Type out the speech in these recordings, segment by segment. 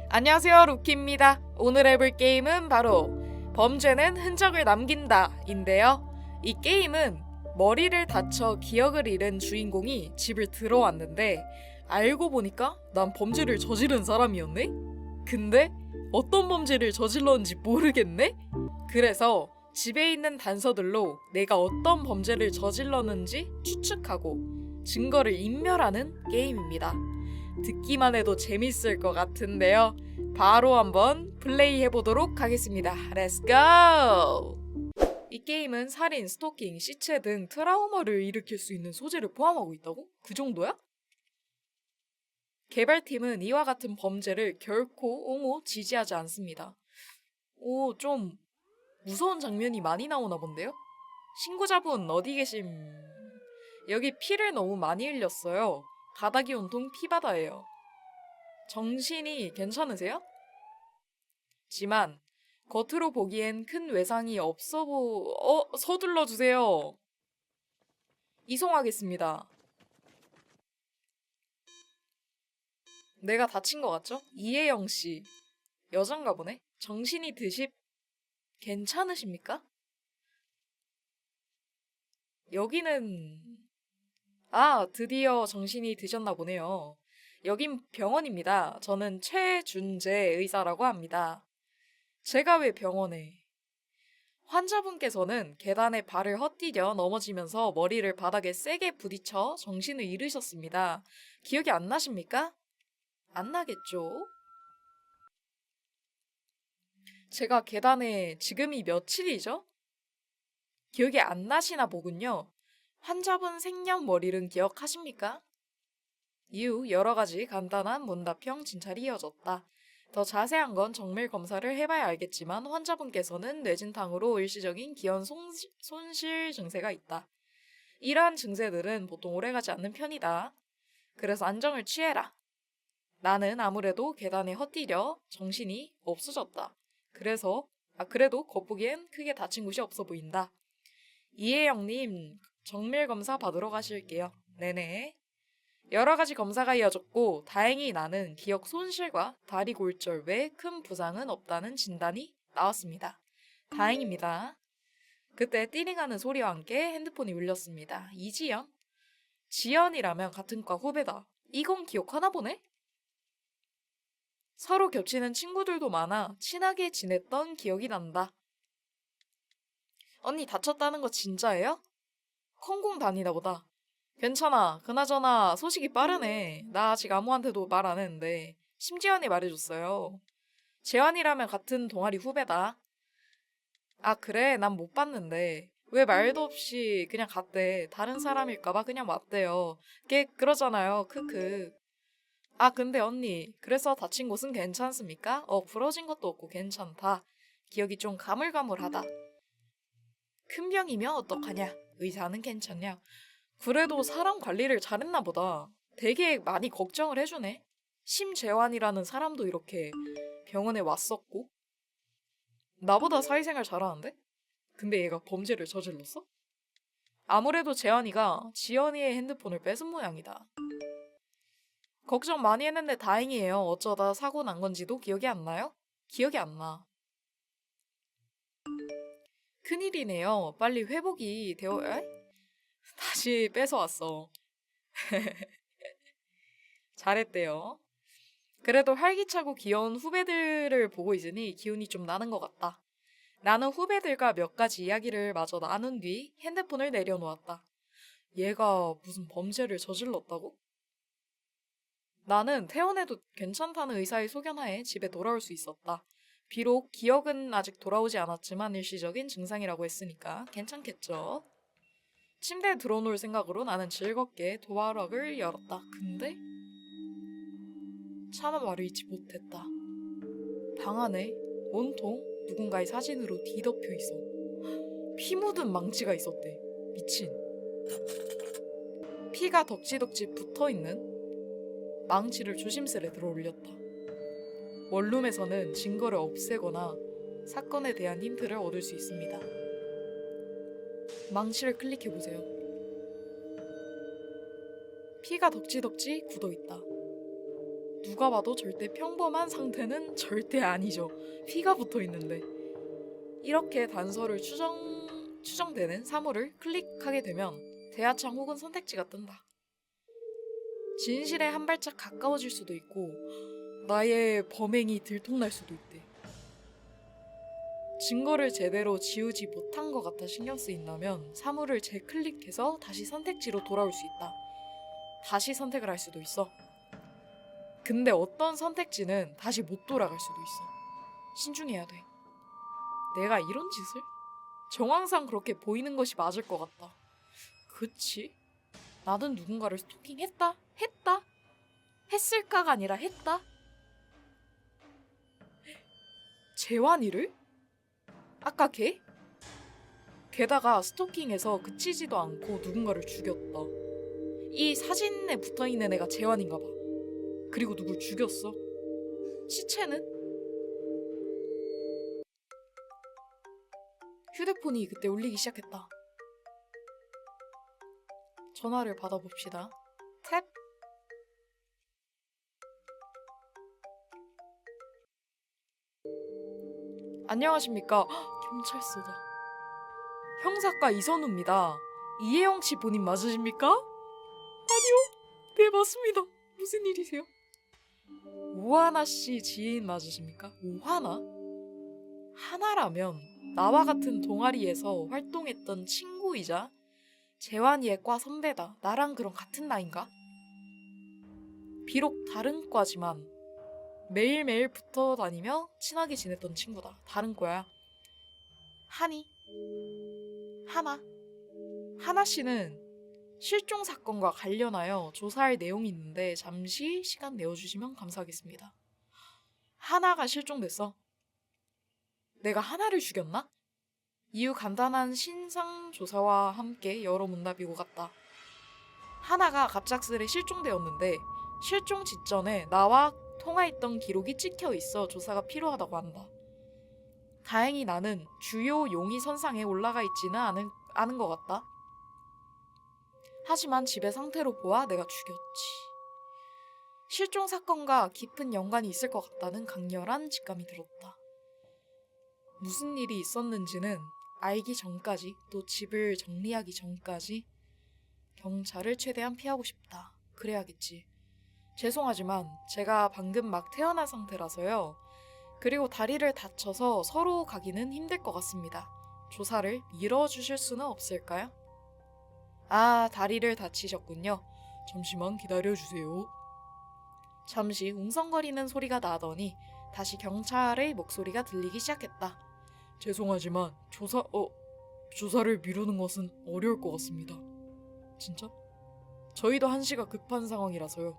안녕하세요, 루키입니다. 오늘 해볼 게임은 바로 범죄는 흔적을 남긴다 인데요. 이 게임은 머리를 다쳐 기억을 잃은 주인공이 집을 들어왔는데 알고 보니까 난 범죄를 저지른 사람이었네? 근데 어떤 범죄를 저질렀는지 모르겠네? 그래서 집에 있는 단서들로 내가 어떤 범죄를 저질렀는지 추측하고 증거를 인멸하는 게임입니다. 듣기만 해도 재밌을 것 같은데요. 바로 한번 플레이 해보도록 하겠습니다. Let's go! 이 게임은 살인, 스토킹, 시체 등 트라우마를 일으킬 수 있는 소재를 포함하고 있다고? 그 정도야? 개발팀은 이와 같은 범죄를 결코 옹호 지지하지 않습니다. 오, 좀 무서운 장면이 많이 나오나 본데요? 신고자분 어디 계심? 여기 피를 너무 많이 흘렸어요. 바닥이 온통 피바다예요. 정신이 괜찮으세요? 지만 겉으로 보기엔 큰 외상이 서둘러 주세요. 이송하겠습니다. 내가 다친 것 같죠? 이혜영 씨. 여잔가 보네? 정신이 괜찮으십니까? 여기는 드디어 정신이 드셨나 보네요. 여긴 병원입니다. 저는 최준재 의사라고 합니다. 제가 왜 병원에? 환자분께서는 계단에 발을 헛디뎌 넘어지면서 머리를 바닥에 세게 부딪혀 정신을 잃으셨습니다. 기억이 안 나십니까? 안 나겠죠? 제가 계단에 지금이 며칠이죠? 기억이 안 나시나 보군요. 환자분 생년월일은 기억하십니까? 이후 여러 가지 간단한 문답형 진찰이 이어졌다. 더 자세한 건 정밀 검사를 해봐야 알겠지만 환자분께서는 뇌진탕으로 일시적인 기억 손실 증세가 있다. 이러한 증세들은 보통 오래가지 않는 편이다. 그래서 안정을 취해라. 나는 아무래도 계단에 헛디뎌 정신이 없어졌다. 그래도 겉보기엔 크게 다친 곳이 없어 보인다. 이혜영님, 정밀 검사 받으러 가실게요. 네네. 여러 가지 검사가 이어졌고 다행히 나는 기억 손실과 다리 골절 외 큰 부상은 없다는 진단이 나왔습니다. 다행입니다. 그때 띠링하는 소리와 함께 핸드폰이 울렸습니다. 이지연? 지연이라면 같은 과 후배다. 이건 기억하나 보네? 서로 겹치는 친구들도 많아 친하게 지냈던 기억이 난다. 언니 다쳤다는 거 진짜예요? 콩콩 다니나 보다. 괜찮아. 그나저나 소식이 빠르네. 나 아직 아무한테도 말 안 했는데 심지연이 말해줬어요. 재환이라면 같은 동아리 후배다. 아 그래? 난 못 봤는데 왜 말도 없이 그냥 갔대. 다른 사람일까봐 그냥 왔대요. 걔 그러잖아요. 크크. 아 근데 언니 그래서 다친 곳은 괜찮습니까? 부러진 것도 없고 괜찮다. 기억이 좀 가물가물하다. 큰 병이면 어떡하냐? 의사는 괜찮냐? 그래도 사람 관리를 잘했나 보다. 되게 많이 걱정을 해주네. 심재환이라는 사람도 이렇게 병원에 왔었고. 나보다 사회생활 잘하는데? 근데 얘가 범죄를 저질렀어? 아무래도 재환이가 지연이의 핸드폰을 뺏은 모양이다. 걱정 많이 했는데 다행이에요. 어쩌다 사고 난 건지도 기억이 안 나요? 기억이 안 나. 큰일이네요. 빨리 회복이 다시 뺏어왔어. 잘했대요. 그래도 활기차고 귀여운 후배들을 보고 있으니 기운이 좀 나는 것 같다. 나는 후배들과 몇 가지 이야기를 마저 나눈 뒤 핸드폰을 내려놓았다. 얘가 무슨 범죄를 저질렀다고? 나는 퇴원해도 괜찮다는 의사의 소견하에 집에 돌아올 수 있었다. 비록 기억은 아직 돌아오지 않았지만 일시적인 증상이라고 했으니까 괜찮겠죠. 침대에 들어놓을 생각으로 나는 즐겁게 도화락을 열었다. 근데 차마 말을 잊지 못했다. 방 안에 온통 누군가의 사진으로 뒤덮여 있어. 피 묻은 망치가 있었대. 미친. 피가 덕지덕지 붙어있는 망치를 조심스레 들어 올렸다. 원룸에서는 증거를 없애거나 사건에 대한 힌트를 얻을 수 있습니다. 망치를 클릭해보세요. 피가 덕지덕지 굳어있다. 누가 봐도 절대 평범한 상태는 절대 아니죠. 피가 붙어 있는데. 이렇게 단서를 추정되는 사물을 클릭하게 되면 대화창 혹은 선택지가 뜬다. 진실에 한 발짝 가까워질 수도 있고 나의 범행이 들통날 수도 있대. 증거를 제대로 지우지 못한 것 같아 신경 쓰인다면 사물을 재클릭해서 다시 선택지로 돌아올 수 있다. 다시 선택을 할 수도 있어. 근데 어떤 선택지는 다시 못 돌아갈 수도 있어. 신중해야 돼. 내가 이런 짓을? 정황상 그렇게 보이는 것이 맞을 것 같다. 그치? 나는 누군가를 스토킹했다? 했다? 했을까가 아니라 했다? 재환이를? 아까 걔? 게다가 스토킹에서 그치지도 않고 누군가를 죽였다. 이 사진에 붙어있는 애가 재환인가 봐. 그리고 누굴 죽였어. 시체는? 휴대폰이 그때 울리기 시작했다. 전화를 받아봅시다. 탭. 안녕하십니까. 헉, 경찰서다. 형사과 이선우입니다. 이혜영 씨 본인 맞으십니까? 아니요. 네, 맞습니다. 무슨 일이세요? 오하나 씨 지인 맞으십니까? 오하나? 하나라면 나와 같은 동아리에서 활동했던 친구이자 재환이의 과 선배다. 나랑 그럼 같은 나이인가? 비록 다른 과지만 매일매일 붙어 다니며 친하게 지냈던 친구다. 다른 과야. 하니? 하나? 하나 씨는 실종 사건과 관련하여 조사할 내용이 있는데 잠시 시간 내어주시면 감사하겠습니다. 하나가 실종됐어. 내가 하나를 죽였나? 이후 간단한 신상 조사와 함께 여러 문답이 오갔다. 하나가 갑작스레 실종되었는데 실종 직전에 나와 통화했던 기록이 찍혀 있어 조사가 필요하다고 한다. 다행히 나는 주요 용의 선상에 올라가 있지는 않은 것 같다. 하지만 집의 상태로 보아 내가 죽였지. 실종 사건과 깊은 연관이 있을 것 같다는 강렬한 직감이 들었다. 무슨 일이 있었는지는 알기 전까지, 또 집을 정리하기 전까지 경찰을 최대한 피하고 싶다. 그래야겠지. 죄송하지만 제가 방금 막 태어난 상태라서요. 그리고 다리를 다쳐서 서로 가기는 힘들 것 같습니다. 조사를 미뤄주실 수는 없을까요? 아, 다리를 다치셨군요. 잠시만 기다려주세요. 잠시 웅성거리는 소리가 나더니 다시 경찰의 목소리가 들리기 시작했다. 죄송하지만 조사를 미루는 것은 어려울 것 같습니다. 진짜? 저희도 한시가 급한 상황이라서요.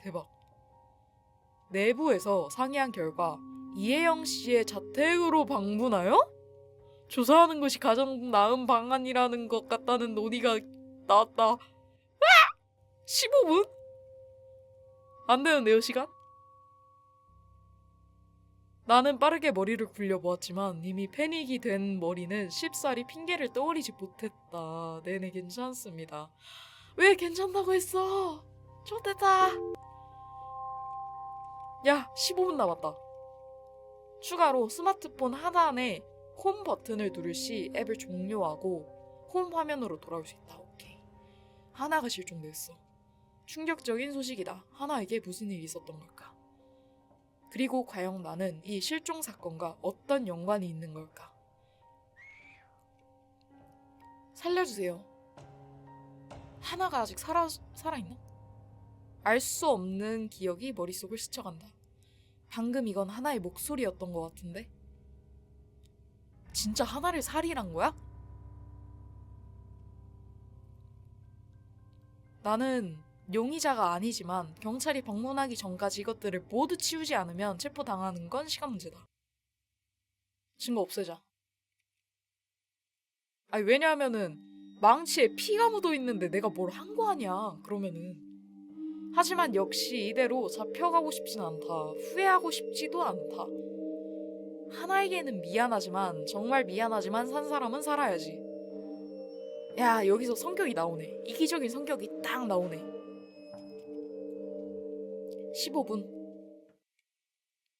대박. 내부에서 상의한 결과 이혜영 씨의 자택으로 방문하여 조사하는 것이 가장 나은 방안이라는 것 같다는 논의가 나왔다. 15분? 안 되는데요, 시간? 나는 빠르게 머리를 굴려보았지만 이미 패닉이 된 머리는 쉽사리 핑계를 떠올리지 못했다. 네네, 괜찮습니다. 왜 괜찮다고 했어? 좋됐다. 야, 15분 남았다. 추가로 스마트폰 하단에 홈 버튼을 누를 시 앱을 종료하고 홈 화면으로 돌아올 수 있다. 오케이. 하나가 실종됐어. 충격적인 소식이다. 하나에게 무슨 일이 있었던 걸까? 그리고 과연 나는 이 실종 사건과 어떤 연관이 있는 걸까? 살려주세요. 하나가 아직 살아있나? 알 수 없는 기억이 머릿속을 스쳐간다. 방금 이건 하나의 목소리였던 것 같은데? 진짜 하나를 살인한 거야? 나는 용의자가 아니지만 경찰이 방문하기 전까지 이것들을 모두 치우지 않으면 체포당하는 건 시간 문제다. 증거 없애자. 아니, 왜냐하면은 망치에 피가 묻어 있는데 내가 뭘 한 거 아니야. 그러면은. 하지만 역시 이대로 잡혀가고 싶진 않다. 후회하고 싶지도 않다. 하나에게는 미안하지만, 정말 미안하지만 산 사람은 살아야지. 야, 여기서 성격이 나오네. 이기적인 성격이 딱 나오네. 15분.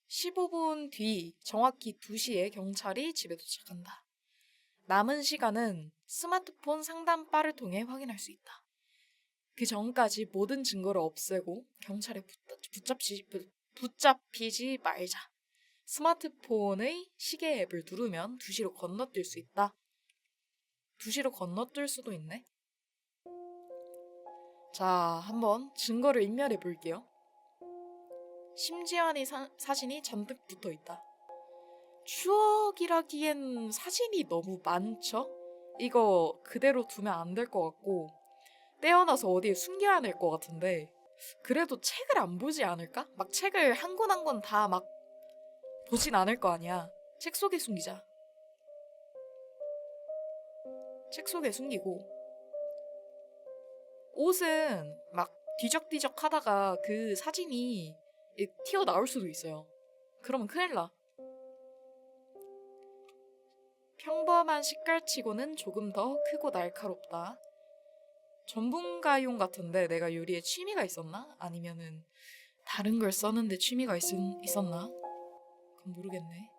15분 뒤 정확히 2시에 경찰이 집에 도착한다. 남은 시간은 스마트폰 상담바를 통해 확인할 수 있다. 그 전까지 모든 증거를 없애고 경찰에 붙잡히지 말자. 스마트폰의 시계 앱을 누르면 2시로 건너뛸 수 있다. 2시로 건너뛸 수도 있네. 자, 한번 증거를 인멸해 볼게요. 심지연이 사진이 잔뜩 붙어 있다. 추억이라기엔 사진이 너무 많죠? 이거 그대로 두면 안 될 것 같고 떼어놔서 어디에 숨겨야 될 것 같은데 그래도 책을 안 보지 않을까? 막 책을 한 권 한 권 다 막 보진 않을 거 아니야. 책 속에 숨기자. 책 속에 숨기고 옷은 막 뒤적뒤적 하다가 그 사진이 튀어나올 수도 있어요. 그러면 큰일 나. 평범한 식갈치고는 조금 더 크고 날카롭다. 전문가용 같은데 내가 요리에 취미가 있었나? 아니면은 다른 걸 써는데 취미가 있었나? 그건 모르겠네.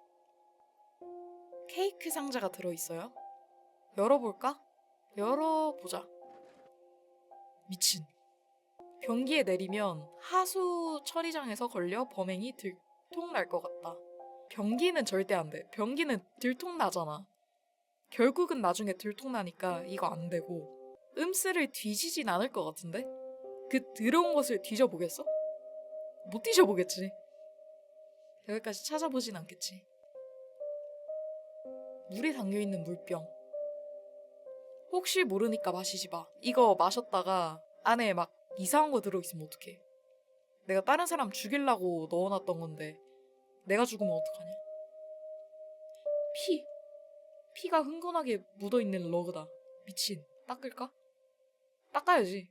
케이크 상자가 들어있어요. 열어볼까? 열어보자. 미친. 변기에 내리면 하수 처리장에서 걸려 범행이 들통날 것 같다. 변기는 절대 안 돼. 변기는 들통나잖아. 결국은 나중에 들통나니까 이거 안 되고 음스를 뒤지진 않을 것 같은데? 그 더러운 것을 뒤져보겠어? 못 뒤져보겠지. 여기까지 찾아보진 않겠지. 물에 담겨있는 물병. 혹시 모르니까 마시지 마. 이거 마셨다가 안에 막 이상한 거 들어있으면 어떡해. 내가 다른 사람 죽이려고 넣어놨던 건데 내가 죽으면 어떡하냐. 피가 흥건하게 묻어있는 러그다. 미친. 닦을까? 닦아야지.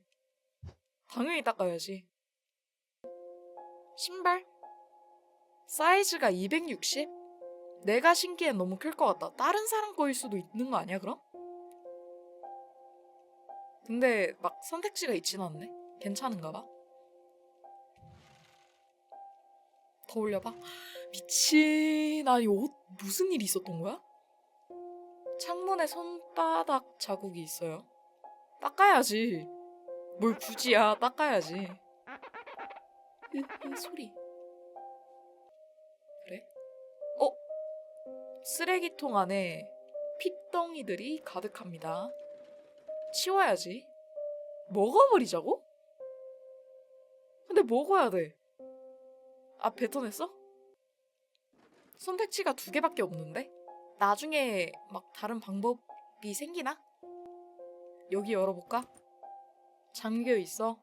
당연히 닦아야지. 신발? 사이즈가 260? 내가 신기엔 너무 클 것 같다. 다른 사람 거일 수도 있는 거 아니야 그럼? 근데 막 선택지가 있진 않네. 괜찮은가 봐. 더 올려봐. 미친. 아니 옷 무슨 일이 있었던 거야? 창문에 손바닥 자국이 있어요. 닦아야지. 뭘 굳이야. 닦아야지. 소리. 그래? 쓰레기통 안에 핏덩이들이 가득합니다. 치워야지. 먹어버리자고? 근데 먹어야 돼. 아, 뱉어냈어? 선택지가 2개밖에 없는데? 나중에 막 다른 방법이 생기나? 여기 열어볼까? 잠겨있어.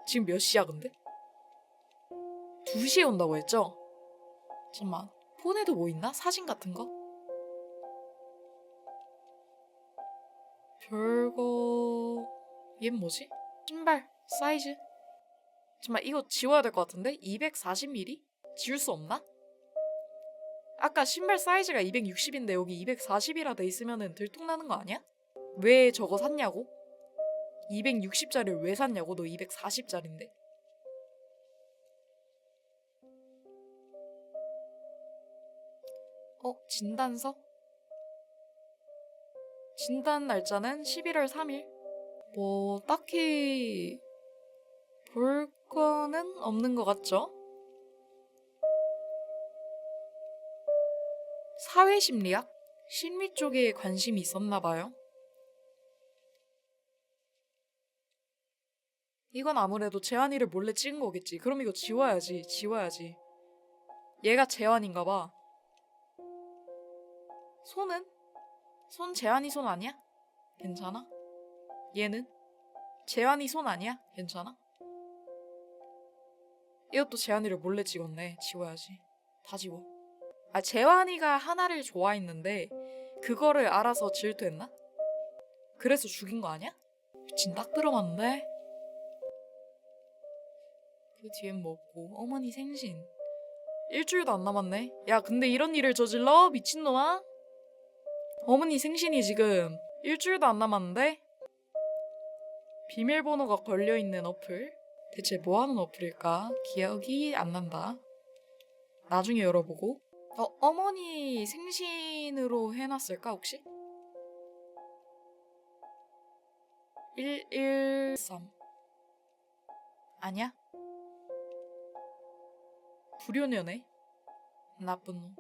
지금 몇 시야 근데? 2시에 온다고 했죠? 잠깐만. 폰에도 뭐 있나? 사진 같은 거? 별거... 얜 뭐지? 신발 사이즈? 잠깐만 이거 지워야 될 것 같은데? 240mm? 지울 수 없나? 아까 신발 사이즈가 260인데 여기 240이라 돼 있으면은 들통나는 거 아니야? 왜 저거 샀냐고? 260짜리를 왜 샀냐고? 너 240짜리인데? 진단서? 진단 날짜는 11월 3일. 뭐 딱히 볼 거는 없는 것 같죠? 사회심리학? 심리 쪽에 관심이 있었나 봐요. 이건 아무래도 재환이를 몰래 찍은 거겠지. 그럼 이거 지워야지. 지워야지. 얘가 재환인가 봐. 손은? 손 재환이 손 아니야? 괜찮아? 얘는? 재환이 손 아니야? 괜찮아? 이것도 재환이를 몰래 찍었네. 지워야지. 다 지워. 아, 재환이가 하나를 좋아했는데 그거를 알아서 질투했나? 그래서 죽인 거 아니야? 미친 딱 들어맞는데? 그 뒤엔 뭐 없고 어머니 생신. 일주일도 안 남았네. 야 근데 이런 일을 저질러? 미친놈아? 어머니 생신이 지금 일주일도 안 남았는데? 비밀번호가 걸려있는 어플. 대체 뭐 하는 어플일까? 기억이 안 난다. 나중에 열어보고. 어머니 생신으로 해놨을까, 혹시? 113. 아니야? 불효녀네. 나쁜 놈.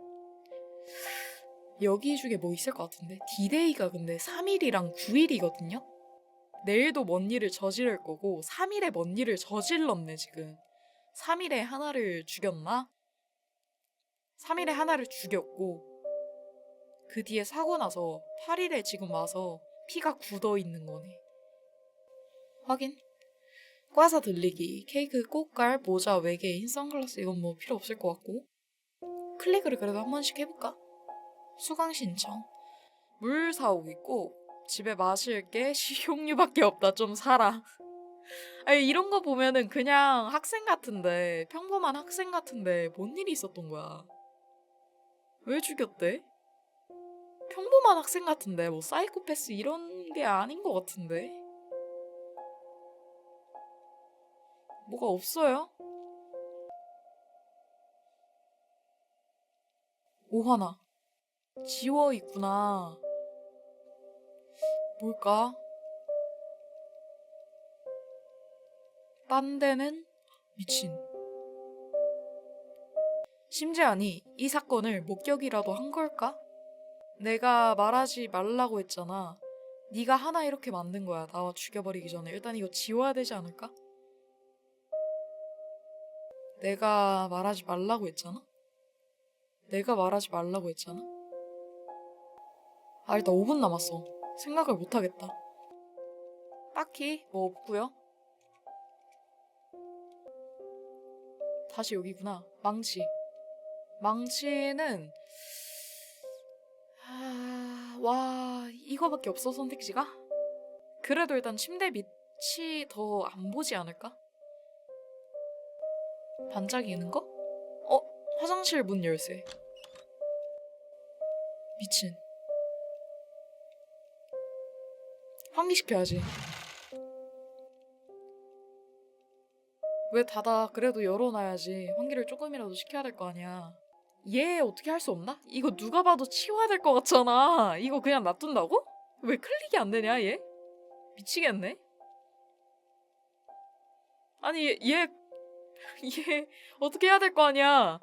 여기 중에 뭐 있을 것 같은데? 디데이가 근데 3일이랑 9일이거든요? 내일도 뭔 일을 저지를 거고 3일에 뭔 일을 저질렀네 지금. 3일에 하나를 죽였나? 3일에 하나를 죽였고 그 뒤에 사고 나서 8일에 지금 와서 피가 굳어 있는 거네. 확인. 과사 들리기, 케이크 꽃갈, 모자, 외계인, 선글라스 이건 뭐 필요 없을 것 같고 클릭을 그래도 한 번씩 해볼까? 수강 신청. 물 사오고 있고 집에 마실 게 식용유밖에 없다. 좀 사라. 아니 이런 거 보면은 그냥 학생 같은데 평범한 학생 같은데 뭔 일이 있었던 거야. 왜 죽였대? 평범한 학생 같은데 뭐 사이코패스 이런 게 아닌 것 같은데. 뭐가 없어요? 오하나 지워 있구나. 뭘까? 딴 데는 미친. 심지아니 이 사건을 목격이라도 한 걸까? 내가 말하지 말라고 했잖아. 네가 하나 이렇게 만든 거야. 나와 죽여버리기 전에. 일단 이거 지워야 되지 않을까? 내가 말하지 말라고 했잖아? 내가 말하지 말라고 했잖아? 아, 일단 5분 남았어. 생각을 못하겠다. 딱히 뭐 없고요. 다시 여기구나. 망치. 망치는 와 이거밖에 없어 선택지가? 그래도 일단 침대 밑이 더 안 보지 않을까? 반짝이는 거? 화장실 문 열쇠. 미친. 환기시켜야지. 왜 닫아? 그래도 열어놔야지. 환기를 조금이라도 시켜야 될 거 아니야. 얘 어떻게 할 수 없나? 이거 누가 봐도 치워야 될 것 같잖아. 이거 그냥 놔둔다고? 왜 클릭이 안 되냐 얘? 미치겠네. 아니 얘 어떻게 해야 될 거 아니야.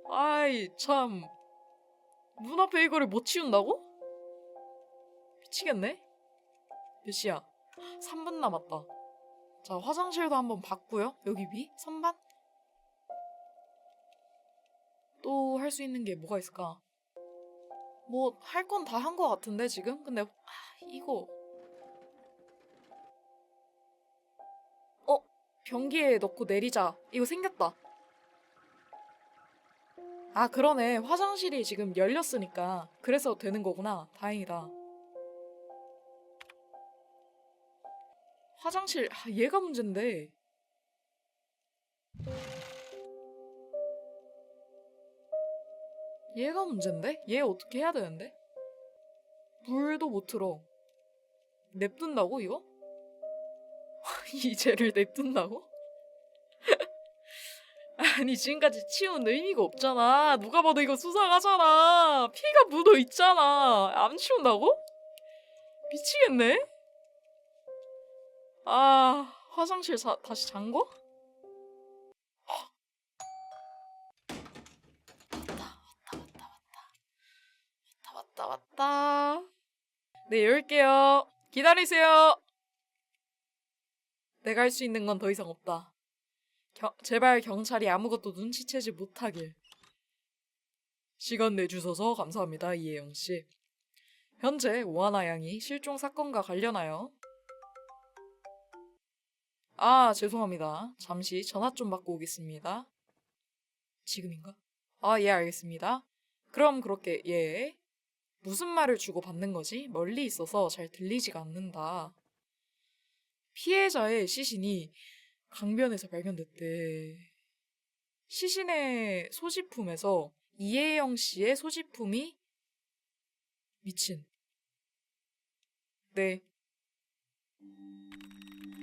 아이 참. 눈앞에 이거를 못 치운다고? 미치겠네. 몇 시야? 3분 남았다. 자 화장실도 한번 봤고요. 여기 위? 선반? 또 할 수 있는 게 뭐가 있을까? 뭐 할 건 다 한 거 같은데 지금? 근데 이거 변기에 넣고 내리자. 이거 생겼다. 아 그러네. 화장실이 지금 열렸으니까 그래서 되는 거구나. 다행이다. 화장실 얘가 문제인데. 얘가 문제인데? 얘 어떻게 해야 되는데? 물도 못 틀어. 냅둔다고 이거? 이 쟤를 냅둔다고? 아니 지금까지 치운 의미가 없잖아. 누가 봐도 이거 수상하잖아. 피가 묻어 있잖아. 안 치운다고? 미치겠네. 화장실 다시 잠궈? 왔다. 네, 열게요. 기다리세요. 내가 할 수 있는 건 더 이상 없다. 제발 경찰이 아무것도 눈치채지 못하길. 시간 내주셔서 감사합니다, 이혜영 씨. 현재 오하나 양이 실종 사건과 관련하여 죄송합니다. 잠시 전화 좀 받고 오겠습니다. 지금인가? 예, 알겠습니다. 그럼 그렇게 예. 무슨 말을 주고받는 거지? 멀리 있어서 잘 들리지가 않는다. 피해자의 시신이 강변에서 발견됐대. 시신의 소지품에서 이혜영 씨의 소지품이 미친. 네.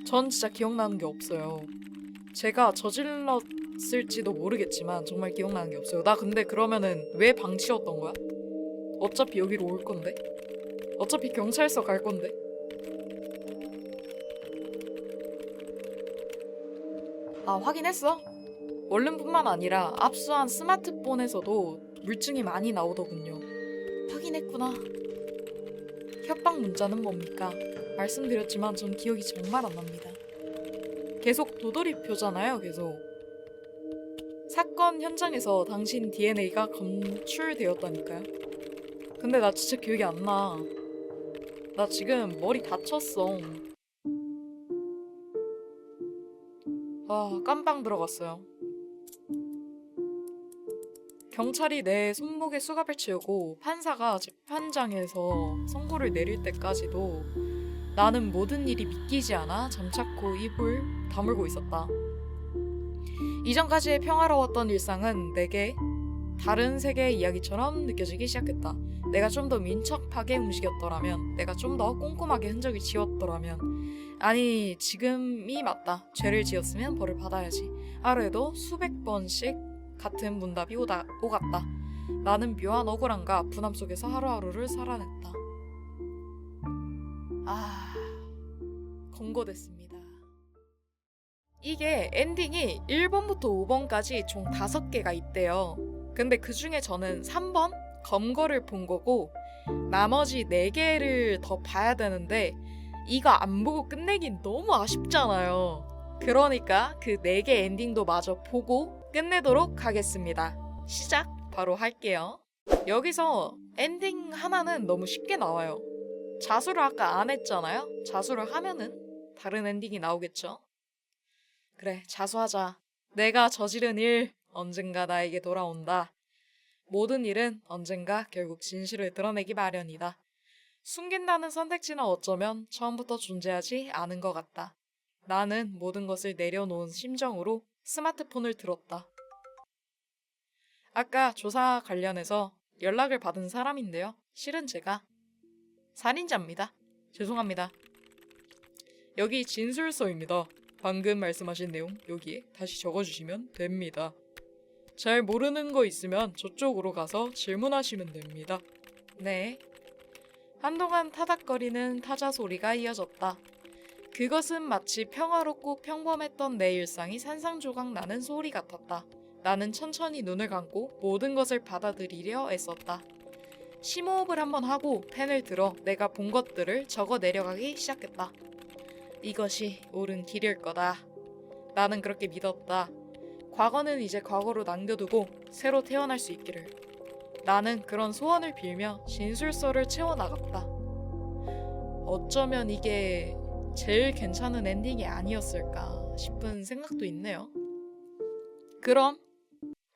전 진짜 기억나는 게 없어요. 제가 저질렀을지도 모르겠지만 정말 기억나는 게 없어요. 나 근데 그러면은 왜 방치였던 거야? 어차피 여기로 올 건데? 어차피 경찰서 갈 건데? 아, 확인했어? 원룸뿐만 아니라 압수한 스마트폰에서도 물증이 많이 나오더군요. 확인했구나. 협박 문자는 뭡니까? 말씀드렸지만 전 기억이 정말 안 납니다. 계속 도돌이표잖아요, 계속. 사건 현장에서 당신 DNA가 검출되었다니까요. 근데 나 진짜 기억이 안 나. 나 지금 머리 다쳤어. 아, 깜빵 들어갔어요. 경찰이 내 손목에 수갑을 채우고 판사가 재판장에서 선고를 내릴 때까지도 나는 모든 일이 믿기지 않아 잠자코 입을 다물고 있었다. 이전까지의 평화로웠던 일상은 내게 다른 세계의 이야기처럼 느껴지기 시작했다. 내가 좀 더 민첩하게 움직였더라면, 내가 좀 더 꼼꼼하게 흔적을 지웠더라면, 아니 지금이 맞다. 죄를 지었으면 벌을 받아야지. 하루에도 수백 번씩 같은 문답이 오갔다. 나는 묘한 억울함과 분함 속에서 하루하루를 살아냈다. 아, 검거됐습니다. 이게 엔딩이 1번부터 5번까지 총 5개가 있대요. 근데 그 중에 저는 3번 검거를 본 거고 나머지 4개를 더 봐야 되는데 이거 안 보고 끝내긴 너무 아쉽잖아요. 그러니까 그 4개 엔딩도 마저 보고 끝내도록 하겠습니다. 시작 바로 할게요. 여기서 엔딩 하나는 너무 쉽게 나와요. 자수를 아까 안 했잖아요. 자수를 하면은 다른 엔딩이 나오겠죠. 그래, 자수하자. 내가 저지른 일 언젠가 나에게 돌아온다. 모든 일은 언젠가 결국 진실을 드러내기 마련이다. 숨긴다는 선택지는 어쩌면 처음부터 존재하지 않은 것 같다. 나는 모든 것을 내려놓은 심정으로 스마트폰을 들었다. 아까 조사 관련해서 연락을 받은 사람인데요. 실은 제가 살인자입니다. 죄송합니다. 여기 진술서입니다. 방금 말씀하신 내용 여기에 다시 적어주시면 됩니다. 잘 모르는 거 있으면 저쪽으로 가서 질문하시면 됩니다. 네. 한동안 타닥거리는 타자 소리가 이어졌다. 그것은 마치 평화롭고 평범했던 내 일상이 산산조각 나는 소리 같았다. 나는 천천히 눈을 감고 모든 것을 받아들이려 애썼다. 심호흡을 한번 하고 펜을 들어 내가 본 것들을 적어 내려가기 시작했다. 이것이 옳은 길일 거다. 나는 그렇게 믿었다. 과거는 이제 과거로 남겨두고 새로 태어날 수 있기를. 나는 그런 소원을 빌며 진술서를 채워나갔다. 어쩌면 이게 제일 괜찮은 엔딩이 아니었을까 싶은 생각도 있네요. 그럼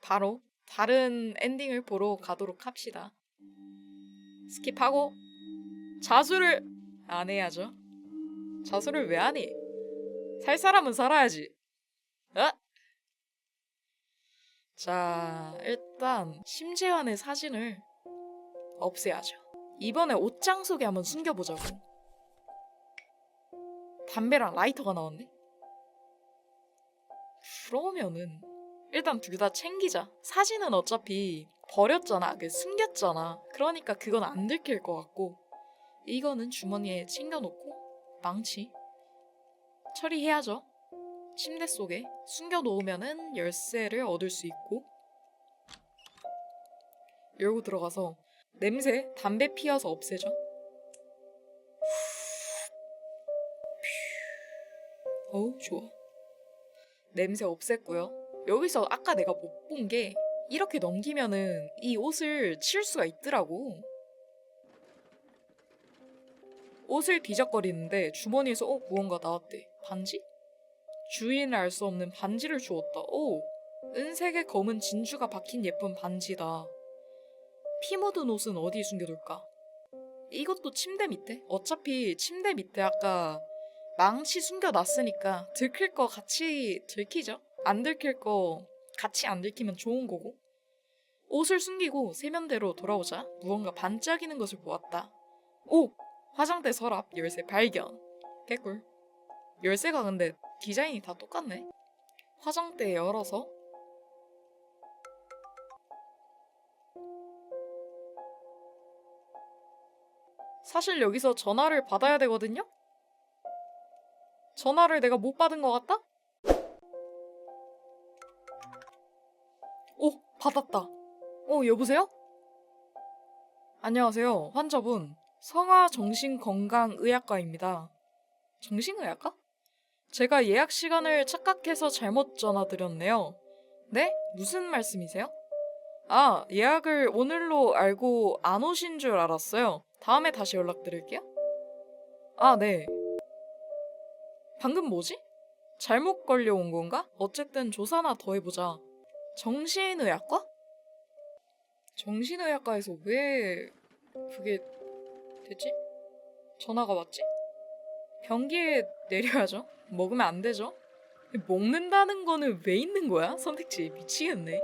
바로 다른 엔딩을 보러 가도록 합시다. 스킵하고 자수를 안 해야죠. 자수를 왜 안 해? 살 사람은 살아야지. 어? 자, 일단 심재환의 사진을 없애야죠. 이번에 옷장 속에 한번 숨겨보자고. 담배랑 라이터가 나왔네? 그러면은 일단 둘 다 챙기자. 사진은 어차피 버렸잖아. 숨겼잖아. 그러니까 그건 안 들킬 것 같고 이거는 주머니에 챙겨놓고 망치 처리해야죠. 침대 속에 숨겨놓으면은 열쇠를 얻을 수 있고 열고 들어가서 냄새 담배 피워서 없애죠. 어우 좋아. 냄새 없앴고요. 여기서 아까 내가 못 본 게 이렇게 넘기면은 이 옷을 치울 수가 있더라고. 옷을 뒤적거리는데 주머니에서 무언가 나왔대. 반지? 주인을 알 수 없는 반지를 주었다. 은색의 검은 진주가 박힌 예쁜 반지다. 피 묻은 옷은 어디에 숨겨둘까? 이것도 침대 밑에? 어차피 침대 밑에 아까 망치 숨겨놨으니까 들킬 거 같이 들키죠? 안 들킬 거 같이 안 들키면 좋은 거고. 옷을 숨기고 세면대로 돌아오자 무언가 반짝이는 것을 보았다. 화장대 서랍 열쇠 발견. 개꿀. 열쇠가 근데 디자인이 다 똑같네. 화장대 열어서 사실 여기서 전화를 받아야 되거든요? 전화를 내가 못 받은 것 같다? 오, 받았다. 여보세요? 안녕하세요. 환자분. 성화정신건강의학과입니다. 정신의학과? 제가 예약 시간을 착각해서 잘못 전화드렸네요. 네? 무슨 말씀이세요? 아, 예약을 오늘로 알고 안 오신 줄 알았어요. 다음에 다시 연락드릴게요. 아, 네. 방금 뭐지? 잘못 걸려온 건가? 어쨌든 조사나 더 해보자. 정신의학과? 정신의학과에서 왜 그게 됐지? 전화가 왔지? 변기에 내려야죠. 먹으면 안 되죠. 먹는다는 거는 왜 있는 거야? 선택지 미치겠네.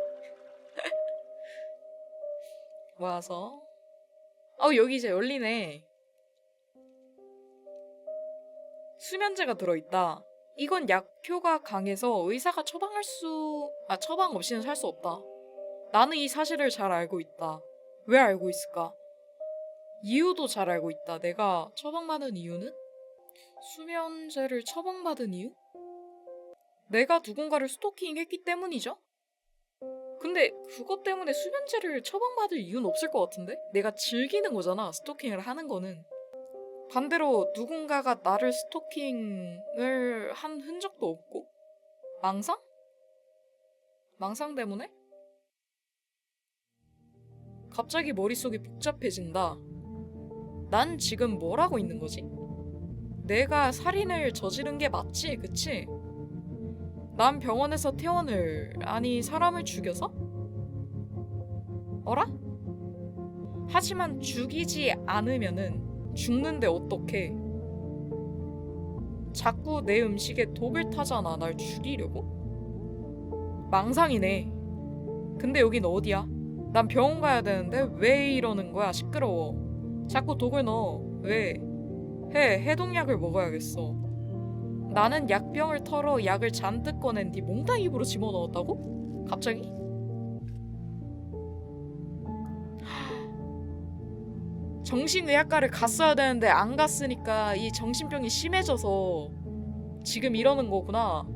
와서 여기 이제 열리네. 수면제가 들어있다. 이건 약효가 강해서 의사가 처방 없이는 살 수 없다. 나는 이 사실을 잘 알고 있다. 왜 알고 있을까? 이유도 잘 알고 있다. 내가 처방받은 이유는? 수면제를 처방받은 이유? 내가 누군가를 스토킹했기 때문이죠? 근데 그것 때문에 수면제를 처방받을 이유는 없을 것 같은데? 내가 즐기는 거잖아, 스토킹을 하는 거는. 반대로 누군가가 나를 스토킹을 한 흔적도 없고. 망상? 망상 때문에? 갑자기 머릿속이 복잡해진다. 난 지금 뭘 하고 있는 거지? 내가 살인을 저지른 게 맞지, 그치? 난 병원에서 아니 사람을 죽여서? 어라? 하지만 죽이지 않으면은 죽는데 어떡해? 자꾸 내 음식에 독을 타잖아, 날 죽이려고? 망상이네. 근데 여긴 어디야? 난 병원 가야 되는데 왜 이러는 거야? 시끄러워. 자꾸 독을 넣어. 왜? 해독약을 먹어야겠어. 나는 약병을 털어 약을 잔뜩 꺼낸 뒤 몽땅 입으로 집어넣었다고? 갑자기? 정신의학과를 갔어야 되는데 안 갔으니까 이 정신병이 심해져서 지금 이러는 거구나.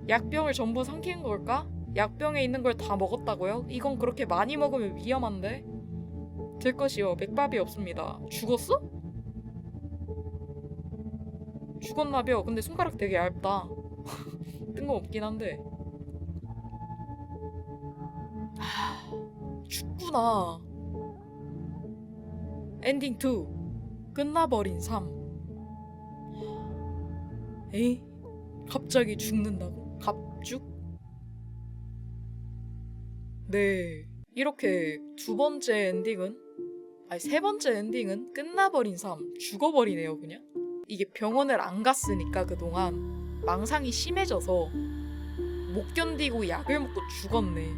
약병을 전부 삼킨 걸까? 약병에 있는 걸 다 먹었다고요? 이건 그렇게 많이 먹으면 위험한데? 들 것이요. 맥밥이 없습니다. 죽었어? 죽었나벼. 근데 손가락 되게 얇다. 뜬금없긴 한데. 죽구나. 엔딩 2. 끝나버린 3. 에이? 갑자기 죽는다고? 갑죽? 네. 이렇게 두 번째 엔딩은 세 번째 엔딩은 끝나버린 3. 죽어버리네요, 그냥. 이게 병원을 안 갔으니까 그동안 망상이 심해져서 못 견디고 약을 먹고 죽었네.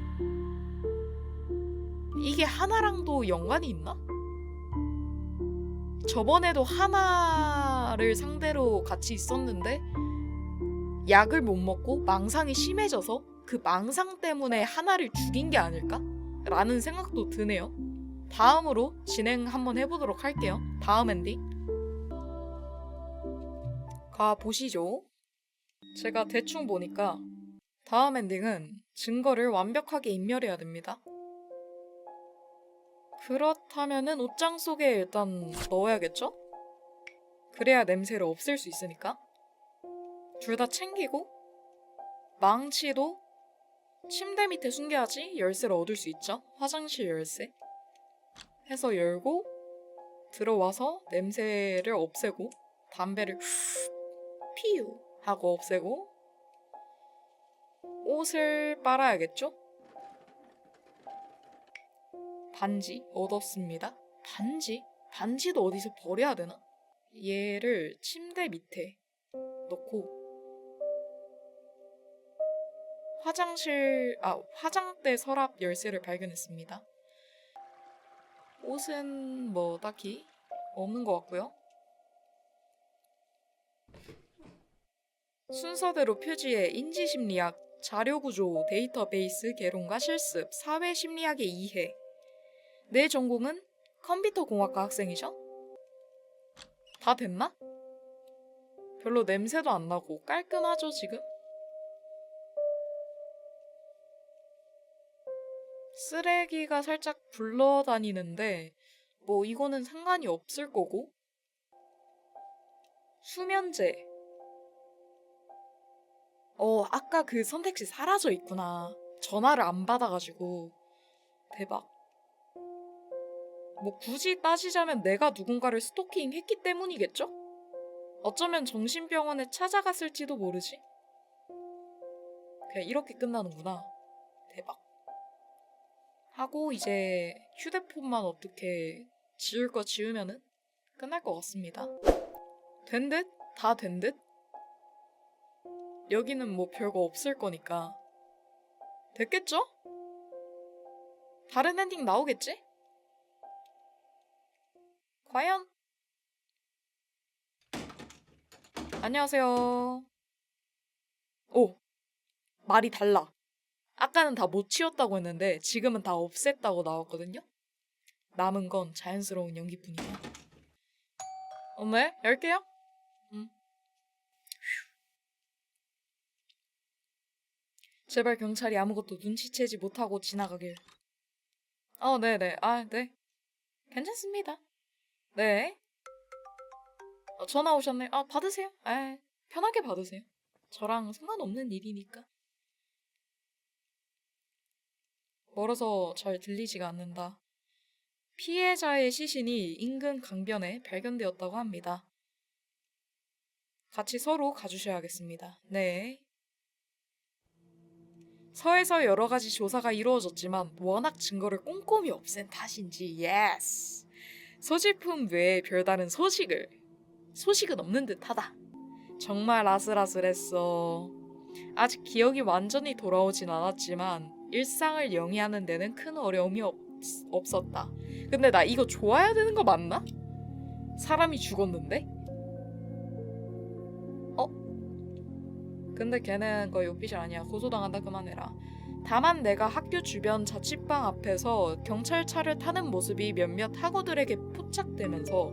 이게 하나랑도 연관이 있나? 저번에도 하나를 상대로 같이 있었는데 약을 못 먹고 망상이 심해져서 그 망상 때문에 하나를 죽인 게 아닐까? 라는 생각도 드네요. 다음으로 진행 한번 해보도록 할게요. 다음 엔딩 가보시죠. 제가 대충 보니까 다음 엔딩은 증거를 완벽하게 인멸해야 됩니다. 그렇다면은 옷장 속에 일단 넣어야겠죠? 그래야 냄새를 없앨 수 있으니까. 둘 다 챙기고 망치도 침대 밑에 숨겨야지 열쇠를 얻을 수 있죠. 화장실 열쇠 해서 열고 들어와서 냄새를 없애고 담배를 피우 하고 없애고 옷을 빨아야겠죠? 반지 얻었습니다. 반지도 어디서 버려야 되나? 얘를 침대 밑에 넣고 화장대 서랍 열쇠를 발견했습니다. 옷은 뭐 딱히 없는 것 같고요. 순서대로 표지에 인지심리학, 자료구조, 데이터베이스 개론과 실습, 사회심리학의 이해. 내 전공은 컴퓨터공학과 학생이죠? 다 됐나? 별로 냄새도 안 나고 깔끔하죠 지금? 쓰레기가 살짝 굴러다니는데 뭐 이거는 상관이 없을 거고. 수면제. 아까 그 선택지 사라져 있구나. 전화를 안 받아가지고. 대박. 뭐 굳이 따지자면 내가 누군가를 스토킹 했기 때문이겠죠? 어쩌면 정신병원에 찾아갔을지도 모르지. 그냥 이렇게 끝나는구나. 대박. 하고 이제 휴대폰만 어떻게 지울 거 지우면은 끝날 것 같습니다. 된 듯? 다 된 듯? 여기는 뭐 별거 없을 거니까. 됐겠죠? 다른 엔딩 나오겠지? 과연? 안녕하세요. 오, 말이 달라. 아까는 다 못 치웠다고 했는데 지금은 다 없앴다고 나왔거든요? 남은 건 자연스러운 연기뿐이야. 네? 열게요? 제발 경찰이 아무것도 눈치채지 못하고 지나가길. 네네. 네. 괜찮습니다. 네. 전화 오셨네. 받으세요. 편하게 받으세요. 저랑 상관없는 일이니까. 멀어서 잘 들리지가 않는다. 피해자의 시신이 인근 강변에 발견되었다고 합니다. 같이 서로 가주셔야겠습니다. 네. 서에서 여러 가지 조사가 이루어졌지만 워낙 증거를 꼼꼼히 없앤 탓인지 예스. 소지품 외에 별다른 소식은 없는 듯하다. 정말 아슬아슬했어. 아직 기억이 완전히 돌아오진 않았지만 일상을 영위하는 데는 큰 어려움이 없었다. 근데 나 이거 좋아야 되는 거 맞나? 사람이 죽었는데? 근데 걔는 거의 오피셜 아니야. 고소당한다. 그만해라. 다만 내가 학교 주변 자취방 앞에서 경찰차를 타는 모습이 몇몇 학우들에게 포착되면서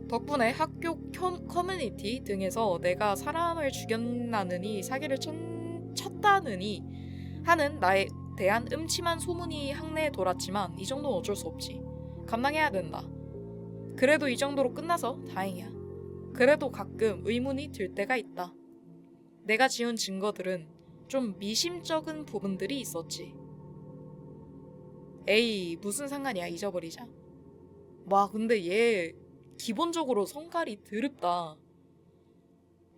덕분에 학교 커뮤니티 등에서 내가 사람을 죽였나느니 사기를 쳤다느니 하는 나에 대한 음침한 소문이 학내에 돌았지만 이 정도는 어쩔 수 없지. 감당해야 된다. 그래도 이 정도로 끝나서 다행이야. 그래도 가끔 의문이 들 때가 있다. 내가 지운 증거들은 좀 미심쩍은 부분들이 있었지. 에이, 무슨 상관이야. 잊어버리자. 와, 근데 얘 기본적으로 성깔이 드럽다.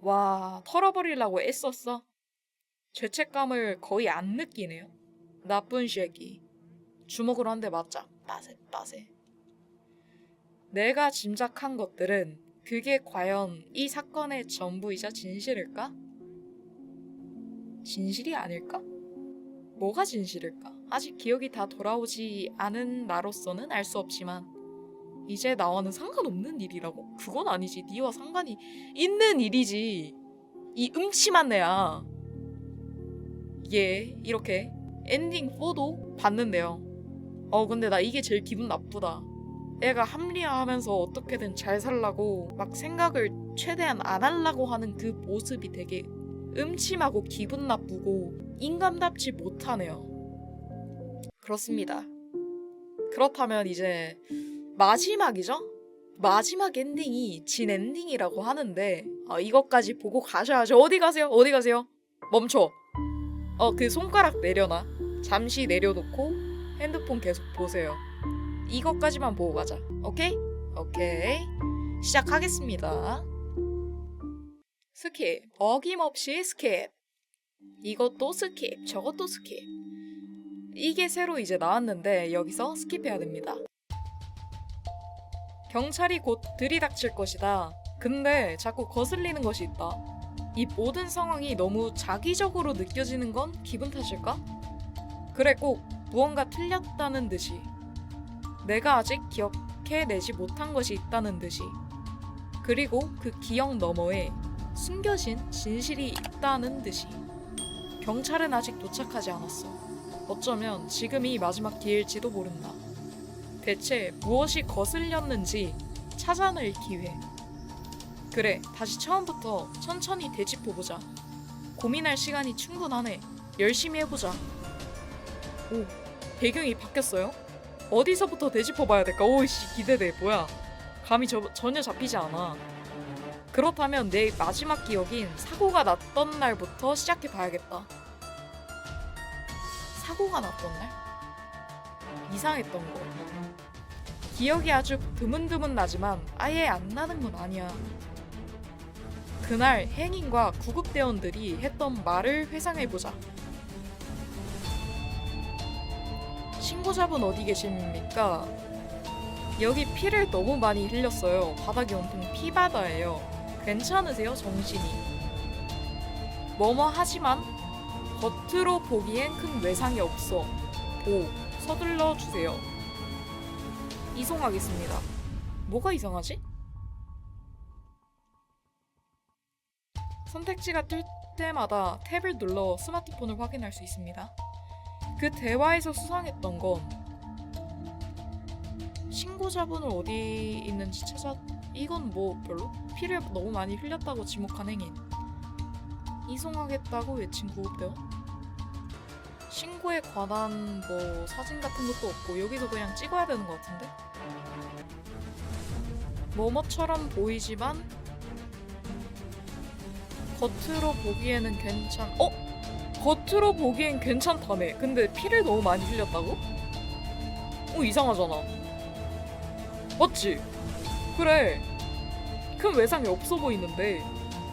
와, 털어버리려고 애썼어? 죄책감을 거의 안 느끼네요. 나쁜 쉐기. 주먹으로 한 대 맞자. 빠세. 내가 짐작한 것들은 그게 과연 이 사건의 전부이자 진실일까? 진실이 아닐까? 뭐가 진실일까? 아직 기억이 다 돌아오지 않은 나로서는 알 수 없지만 이제 나와는 상관없는 일이라고? 그건 아니지. 니와 상관이 있는 일이지. 이 음침한 애야. 얘 이렇게 엔딩 4도 봤는데요. 근데 나 이게 제일 기분 나쁘다. 애가 합리화하면서 어떻게든 잘 살라고 막 생각을 최대한 안 하려고 하는 그 모습이 되게 음침하고 기분 나쁘고 인간답지 못하네요. 그렇습니다. 그렇다면 이제 마지막이죠? 마지막 엔딩이 진 엔딩이라고 하는데 이것까지 보고 가셔야죠. 어디 가세요? 멈춰. 그 손가락 내려놔. 잠시 내려놓고 핸드폰 계속 보세요. 이것까지만 보고 가자. 오케이? 시작하겠습니다. 스킵. 어김없이 스킵. 이것도 스킵. 저것도 스킵. 이게 새로 이제 나왔는데 여기서 스킵해야 됩니다. 경찰이 곧 들이닥칠 것이다. 근데 자꾸 거슬리는 것이 있다. 이 모든 상황이 너무 자기적으로 느껴지는 건 기분 탓일까? 그래, 꼭 무언가 틀렸다는 듯이. 내가 아직 기억해내지 못한 것이 있다는 듯이. 그리고 그 기억 너머에 숨겨진 진실이 있다는 듯이. 경찰은 아직 도착하지 않았어. 어쩌면 지금이 마지막 기회일지도 모른다. 대체 무엇이 거슬렸는지 찾아낼 기회. 그래, 다시 처음부터 천천히 되짚어보자. 고민할 시간이 충분하네. 열심히 해보자. 오, 배경이 바뀌었어요? 어디서부터 되짚어봐야 될까? 오이씨, 기대돼. 뭐야, 감이 전혀 잡히지 않아. 그렇다면 내 마지막 기억인 사고가 났던 날부터 시작해봐야겠다. 사고가 났던 날? 이상했던 거. 기억이 아주 드문드문 나지만 아예 안 나는 건 아니야. 그날 행인과 구급대원들이 했던 말을 회상해보자. 신고자분 어디 계십니까? 여기 피를 너무 많이 흘렸어요. 바닥이 온통 피바다예요. 괜찮으세요, 정신이? 뭐뭐 하지만 겉으로 보기엔 큰 외상이 없어. 서둘러 주세요. 이송하겠습니다. 뭐가 이상하지? 선택지가 뜰 때마다 탭을 눌러 스마트폰을 확인할 수 있습니다. 그 대화에서 수상했던 건 신고자분을 어디 있는지 이건 뭐 별로? 피를 너무 많이 흘렸다고 지목한 행인. 이송하겠다고 외친 구급대원. 신고에 관한 뭐 사진 같은 것도 없고 여기서 그냥 찍어야 되는 것 같은데? 뭐뭐처럼 보이지만 겉으로 보기에는 겉으로 보기엔 괜찮다며. 근데 피를 너무 많이 흘렸다고? 이상하잖아. 맞지? 그래, 큰 외상이 없어 보이는데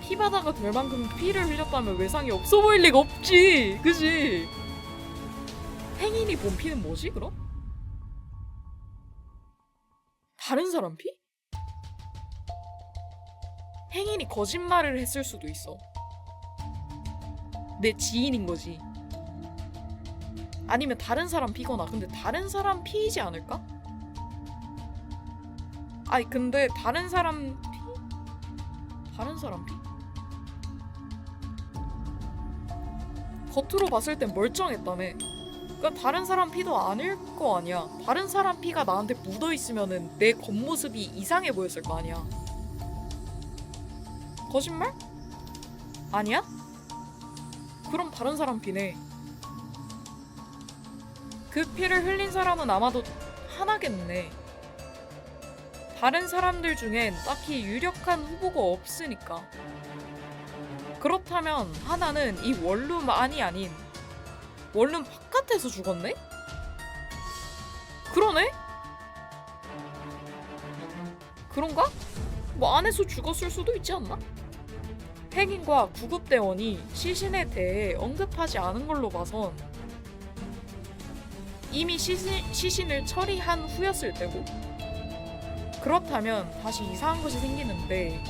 피바다가 될 만큼 피를 흘렸다면 외상이 없어 보일 리가 없지. 그지? 행인이 본 피는 뭐지 그럼? 다른 사람 피? 행인이 거짓말을 했을 수도 있어. 내 지인인 거지. 아니면 다른 사람 피거나. 근데 다른 사람 피이지 않을까? 아니 근데 다른 사람 피? 다른 사람 피? 겉으로 봤을 땐 멀쩡했다며. 그러니까 다른 사람 피도 아닐 거 아니야. 다른 사람 피가 나한테 묻어있으면은 내 겉모습이 이상해 보였을 거 아니야. 거짓말? 아니야? 그럼 다른 사람 피네. 그 피를 흘린 사람은 아마도 하나겠네. 다른 사람들 중엔 딱히 유력한 후보가 없으니까. 그렇다면 하나는 이 원룸안이 아닌 원룸 바깥에서 죽었네? 그러네? 그런가? 뭐 안에서 죽었을 수도 있지 않나? 행인과 구급대원이 시신에 대해 언급하지 않은 걸로 봐선 이미 시신을 처리한 후였을 때고. 그렇다면 다시 이상한 것이 생기는데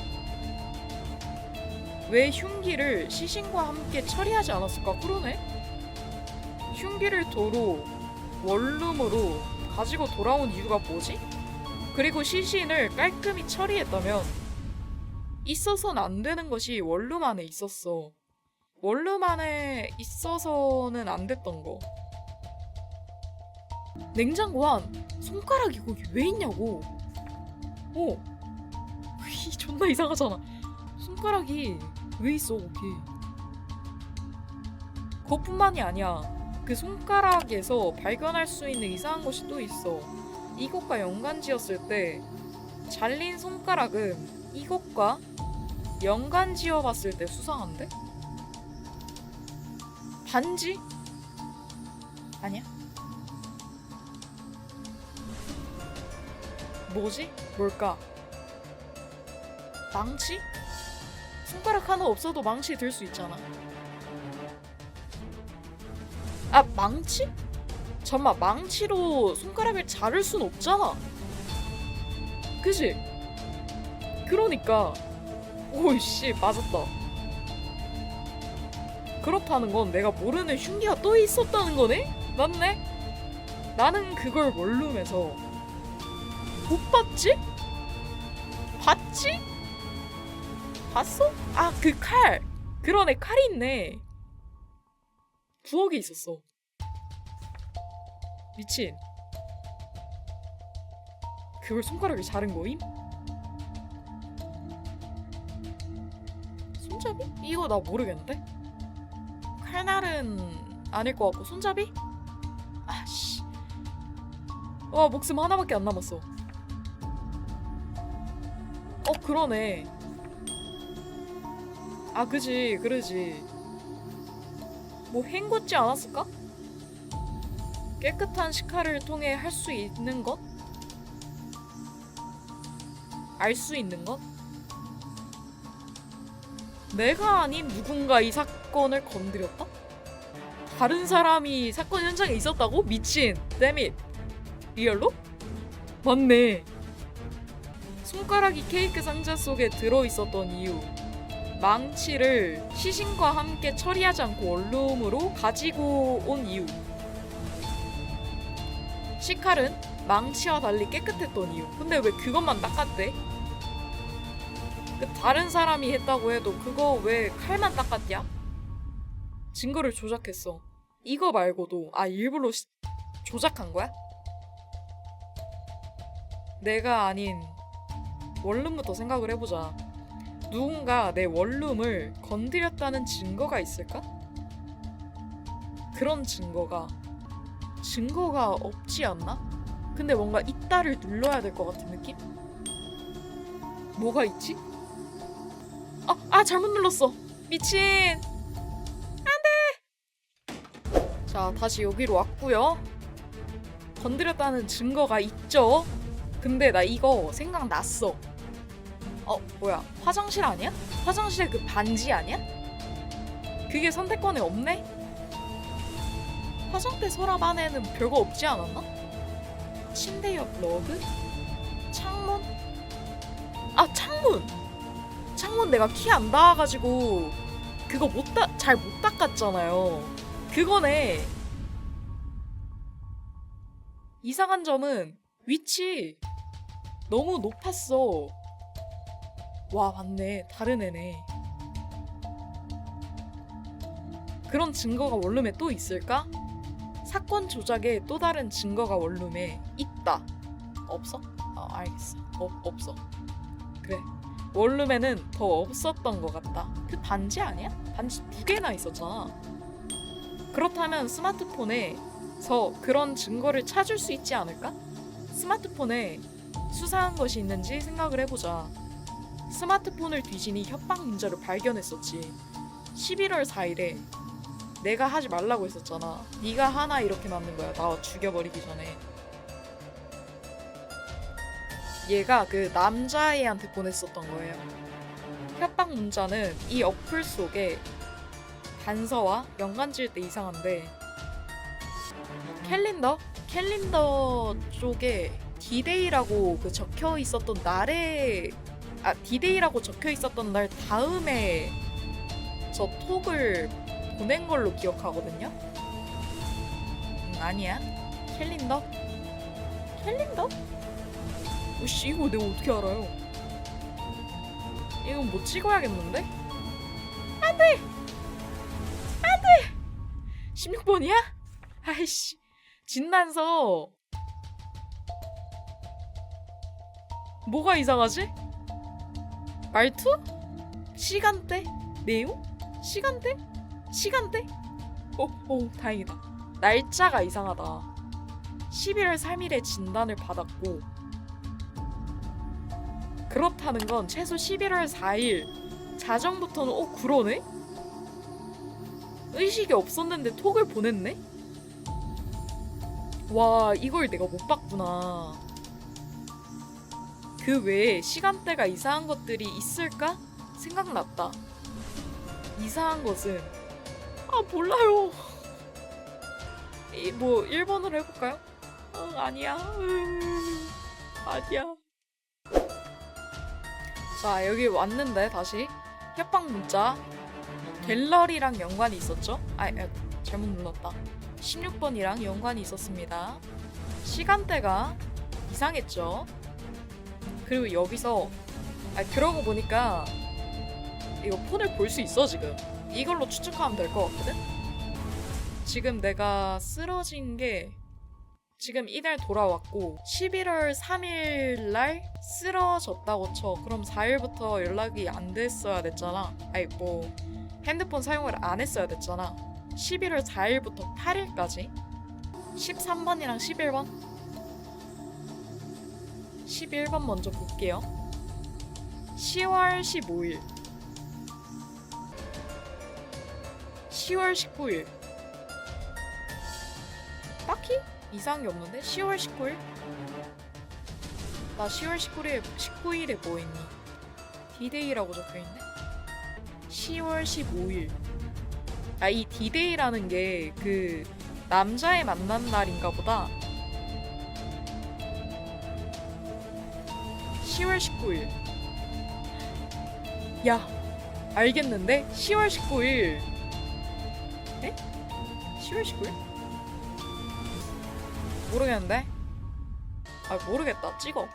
왜 흉기를 시신과 함께 처리하지 않았을까? 그러네? 흉기를 도로 원룸으로 가지고 돌아온 이유가 뭐지? 그리고 시신을 깔끔히 처리했다면 있어서는 안 되는 것이 원룸 안에 있었어. 원룸 안에 있어서는 안 됐던 거. 냉장고 안 손가락이 거기 왜 있냐고. 존나 이상하잖아. 손가락이 왜 있어 거기. 그것뿐만이 아니야. 그 손가락에서 발견할 수 있는 이상한 것이 또 있어. 이것과 연관지었을 때 잘린 손가락은 이것과 연관지어 봤을 때 수상한데? 반지? 아니야? 뭐지? 뭘까? 망치? 손가락 하나 없어도 망치 들 수 있잖아. 아, 망치? 잠깐만, 망치로 손가락을 자를 순 없잖아. 그치? 그러니까 오이씨, 맞았다. 그렇다는 건 내가 모르는 흉기가 또 있었다는 거네? 맞네? 나는 그걸 원룸에서 못 봤지? 봤지? 봤어? 아, 그 칼! 그러네, 칼이 있네. 부엌에 있었어. 미친. 그걸 손가락에 자른 거임? 손잡이? 이거 나 모르겠는데? 칼날은 아닐 것 같고 손잡이? 아씨. 와, 목숨 하나밖에 안 남았어. 그러네. 아, 그지, 그러지. 뭐 헹궜지 않았을까? 깨끗한 식칼을 통해 할 수 있는 것? 알 수 있는 것? 내가 아닌 누군가 이 사건을 건드렸다? 다른 사람이 사건 현장에 있었다고? 미친. 댐잇. 리얼로? 맞네. 손가락이 케이크 상자 속에 들어있었던 이유. 망치를 시신과 함께 처리하지 않고 원룸으로 가지고 온 이유. 식칼은 망치와 달리 깨끗했던 이유. 근데 왜 그것만 닦았대? 다른 사람이 했다고 해도 그거 왜 칼만 닦았냐? 증거를 조작했어. 이거 말고도 일부러 조작한 거야? 내가 아닌 원룸부터 생각을 해보자. 누군가 내 원룸을 건드렸다는 증거가 있을까? 그런 증거가 없지 않나? 근데 뭔가 있다를 눌러야 될 것 같은 느낌? 뭐가 있지? 잘못 눌렀어. 미친. 안돼. 자, 다시 여기로 왔고요. 건드렸다는 증거가 있죠. 근데 나 이거 생각났어. 뭐야, 화장실 아니야? 화장실에 그 반지 아니야? 그게 선택권에 없네? 화장대 서랍 안에는 별거 없지 않았나? 침대 옆 러그? 창문? 창문 내가 키 안 닿아가지고 그거 잘 못 닦았잖아요. 그거네. 이상한 점은 위치 너무 높았어. 와, 맞네. 다른 애네. 그런 증거가 원룸에 또 있을까? 사건 조작에 또 다른 증거가 원룸에 있다. 없어? 알겠어. 없어. 그래. 원룸에는 더 없었던 것 같다. 그 반지 아니야? 반지 2개나 있었잖아. 그렇다면 스마트폰에서 그런 증거를 찾을 수 있지 않을까? 스마트폰에 수사한 것이 있는지 생각을 해보자. 스마트폰을 뒤지니 협박 문자를 발견했었지. 11월 4일에 내가 하지 말라고 했었잖아. 네가 하나 이렇게 맞는 거야. 나 죽여버리기 전에. 얘가 그 남자애한테 보냈었던 거예요. 협박 문자는 이 어플 속에 단서와 연관 지을 때 이상한데 캘린더 쪽에 디데이라고 적혀 있었던 날에 디데이라고 적혀 있었던 날 다음에 저 톡을 보낸 걸로 기억하거든요. 아니야. 캘린더? 오씨, 이거 내가 어떻게 알아요? 이건 뭐 찍어야겠는데? 안돼! 16번이야? 아이씨, 진단서. 뭐가 이상하지? 말투? 시간대? 내용? 시간대? 다행이다. 날짜가 이상하다. 11월 3일에 진단을 받았고, 그렇다는 건 최소 11월 4일 자정부터는 그러네? 의식이 없었는데 톡을 보냈네? 와, 이걸 내가 못 봤구나. 그 외에 시간대가 이상한 것들이 있을까? 생각났다. 이상한 것은 몰라요. 뭐 1번으로 해볼까요? 아니야. 아니야. 자, 여기 왔는데 다시 협박 문자. 갤러리랑 연관이 있었죠? 잘못 눌렀다. 16번이랑 연관이 있었습니다. 시간대가 이상했죠? 그리고 여기서 그러고 보니까 이거 폰을 볼 수 있어 지금. 이걸로 추측하면 될 것 같거든? 지금 내가 쓰러진 게 지금 이날 돌아왔고 11월 3일 날 쓰러졌다고 쳐. 그럼 4일부터 연락이 안 됐어야 됐잖아. 아니 뭐 핸드폰 사용을 안 했어야 됐잖아. 11월 4일부터 8일까지 13번이랑 11번 11번 먼저 볼게요. 10월 15일 10월 19일 딱히 이상한 게 없는데? 10월 19일? 나 10월 19일에 뭐 했니? 디데이라고 적혀있네? 10월 15일 아, 이 디데이라는 게 그 남자애 만난 날인가 보다. 10월 19일 야 알겠는데? 10월 19일 에? 10월 19일? 모르겠는데? 아 모르겠다. 찍어.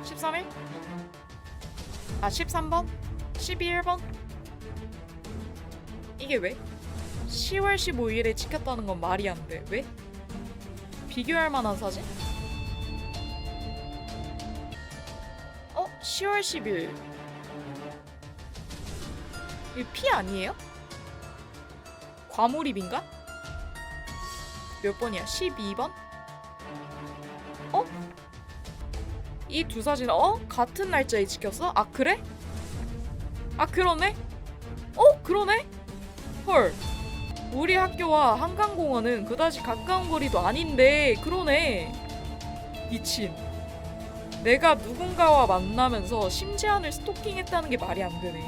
13일? 아 13번? 12번? 이게 왜? 10월 15일에 찍혔다는 건 말이 안 돼. 왜? 비교할 만한 사진? 10월 10일 이거 P 아니에요? 과몰입인가? 몇 번이야? 12번? 이 두 사진 같은 날짜에 찍혔어? 아 그래? 아 그러네? 그러네? 헐 우리 학교와 한강공원은 그다지 가까운 거리도 아닌데 그러네. 미친. 내가 누군가와 만나면서 심지한을 스토킹했다는 게 말이 안 되네.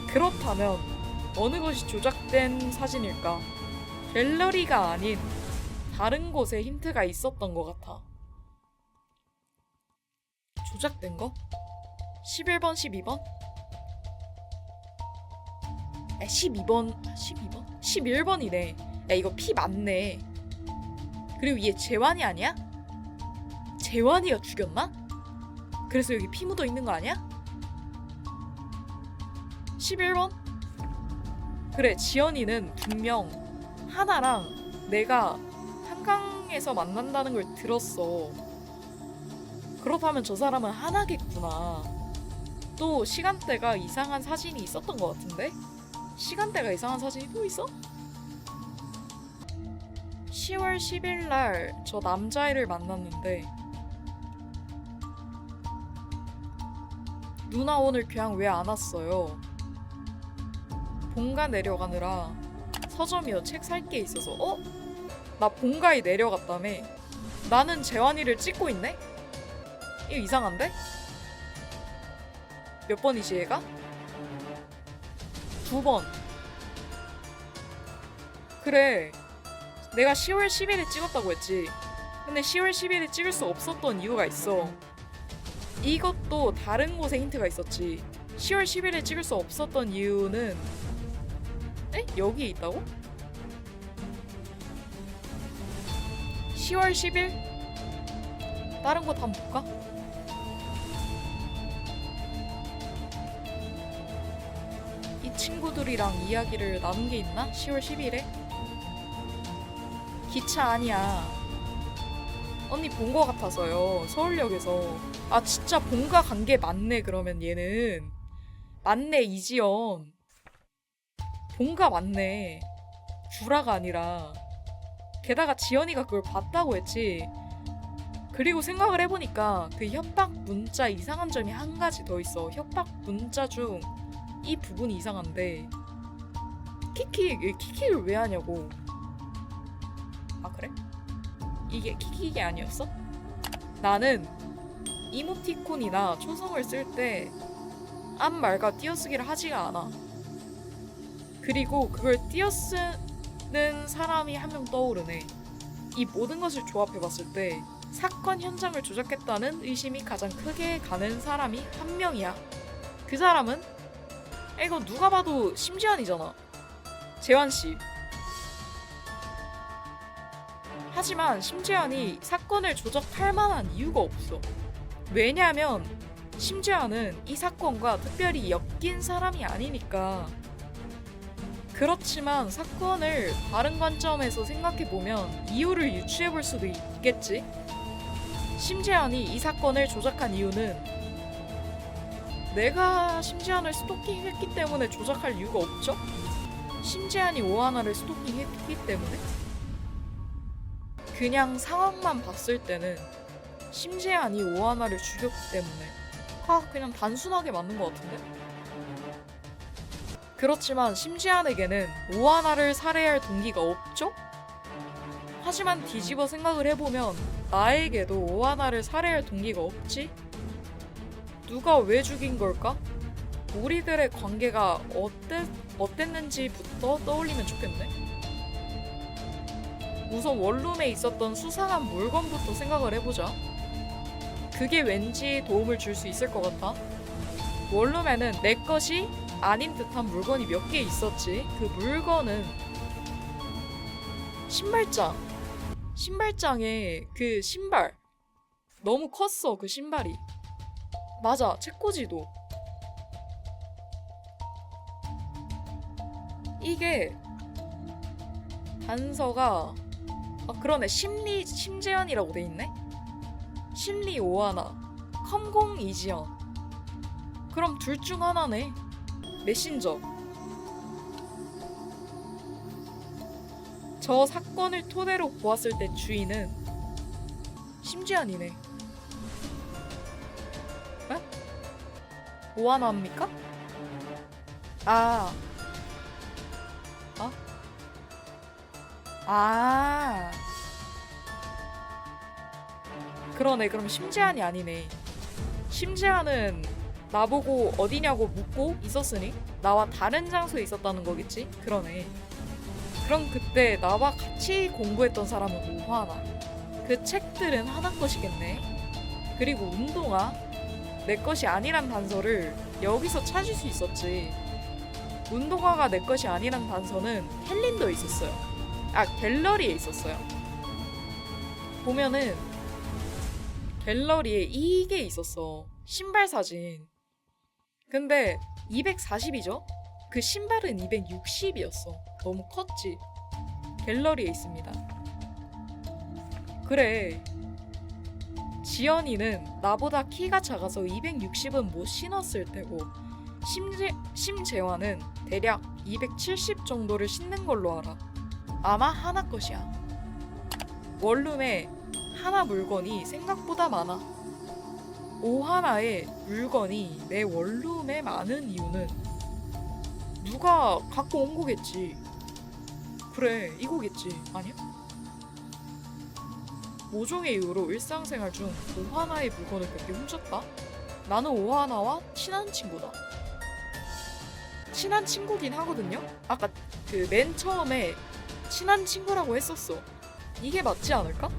그렇다면 어느 것이 조작된 사진일까? 갤러리가 아닌 다른 곳에 힌트가 있었던 것 같아. 조작된 거? 11번, 12번? 12번, 12번? 11번이네. 야 이거 P 맞네. 그리고 얘 재환이 아니야? 재환이가 죽였나? 그래서 여기 피 묻어 있는 거 아니야? 11번? 그래 지연이는 분명 하나랑 내가 한강에서 만난다는 걸 들었어. 그렇다면 저 사람은 하나겠구나. 또 시간대가 이상한 사진이 있었던 것 같은데? 시간대가 이상한 사진이 또 있어? 10월 10일 날 저 남자애를 만났는데 누나 오늘 교양 왜 안 왔어요? 본가 내려가느라 서점이요 책 살 게 있어서 나 본가에 내려갔다며. 나는 재환이를 찍고 있네? 이거 이상한데? 몇 번이지 얘가? 2번. 그래 내가 10월 10일에 찍었다고 했지. 근데 10월 10일에 찍을 수 없었던 이유가 있어. 이것도 다른 곳에 힌트가 있었지. 10월 10일에 찍을 수 없었던 이유는 여기에 있다고? 10월 10일? 다른 곳 한번 볼까? 이 친구들이랑 이야기를 나눈 게 있나? 10월 10일에? 기차 아니야. 언니 본 거 같아서요. 서울역에서. 아 진짜 본가 간 게 맞네. 그러면 얘는 맞네. 이지연 본가 맞네. 구라가 아니라. 게다가 지연이가 그걸 봤다고 했지. 그리고 생각을 해보니까 그 협박 문자 이상한 점이 한 가지 더 있어. 협박 문자 중 이 부분이 이상한데 키키를 왜 하냐고. 아 그래? 이게 키키가 아니었어? 나는 이모티콘이나 초성을 쓸 때 암 말과 띄어쓰기를 하지가 않아. 그리고 그걸 띄어쓰는 사람이 한 명 떠오르네. 이 모든 것을 조합해봤을 때 사건 현장을 조작했다는 의심이 가장 크게 가는 사람이 한 명이야. 그 사람은 이거 누가 봐도 심지한이잖아. 재환씨. 하지만 심지한이 사건을 조작할 만한 이유가 없어. 왜냐면 심지어는 이 사건과 특별히 엮인 사람이 아니니까. 그렇지만 사건을 다른 관점에서 생각해보면 이유를 유추해볼 수도 있겠지? 심재현이 이 사건을 조작한 이유는 내가 심재현을 스토킹했기 때문에 조작할 이유가 없죠? 심재현이 오하나를 스토킹했기 때문에? 그냥 상황만 봤을 때는 심재현이 오하나를 죽였기 때문에 그냥 단순하게 맞는 것 같은데? 그렇지만 심지안에게는 오하나를 살해할 동기가 없죠? 하지만 뒤집어 생각을 해보면 나에게도 오하나를 살해할 동기가 없지? 누가 왜 죽인 걸까? 우리들의 관계가 어땠는지부터 떠올리면 좋겠네? 우선 원룸에 있었던 수상한 물건부터 생각을 해보자. 그게 왠지 도움을 줄 수 있을 것 같아. 원룸에는 내 것이 아닌 듯한 물건이 몇 개 있었지. 그 물건은 신발장에 그 신발 너무 컸어. 그 신발이 맞아. 책꽂이도 이게 단서가 그러네. 심재현이라고 돼있네. 심리 오하나 컴공 이지연. 그럼 둘 중 하나네. 메신저. 저 사건을 토대로 보았을 때 주인은 심지안이네. 에? 오하나입니까? 그러네. 그럼 심지안이 아니네. 심지안은 나보고 어디냐고 묻고 있었으니 나와 다른 장소에 있었다는 거겠지? 그러네. 그럼 그때 나와 같이 공부했던 사람은 오하나. 그 책들은 하나 것이겠네. 그리고 운동화. 내 것이 아니란 단서를 여기서 찾을 수 있었지. 운동화가 내 것이 아니란 단서는 캘린더에 있었어요. 갤러리에 있었어요. 보면은 갤러리에 이게 있었어. 신발 사진. 근데 240이죠? 그 신발은 260이었어. 너무 컸지. 갤러리에 있습니다. 그래. 지연이는 나보다 키가 작아서 260은 못 신었을 테고 심재환은 대략 270 정도를 신는 걸로 알아. 아마 하나 것이야. 원룸에 하나 물건이 생각보다 많아. 오하나의 물건이 내 원룸에 많은 이유는 누가 갖고 온 거겠지. 그래, 이거겠지. 아니야? 모종의 이유로 일상생활 중 오하나의 물건을 몇 개 훔쳤다? 나는 오하나와 친한 친구다. 친한 친구긴 하거든요? 아까 그 맨 처음에 친한 친구라고 했었어. 이게 맞지 않을까?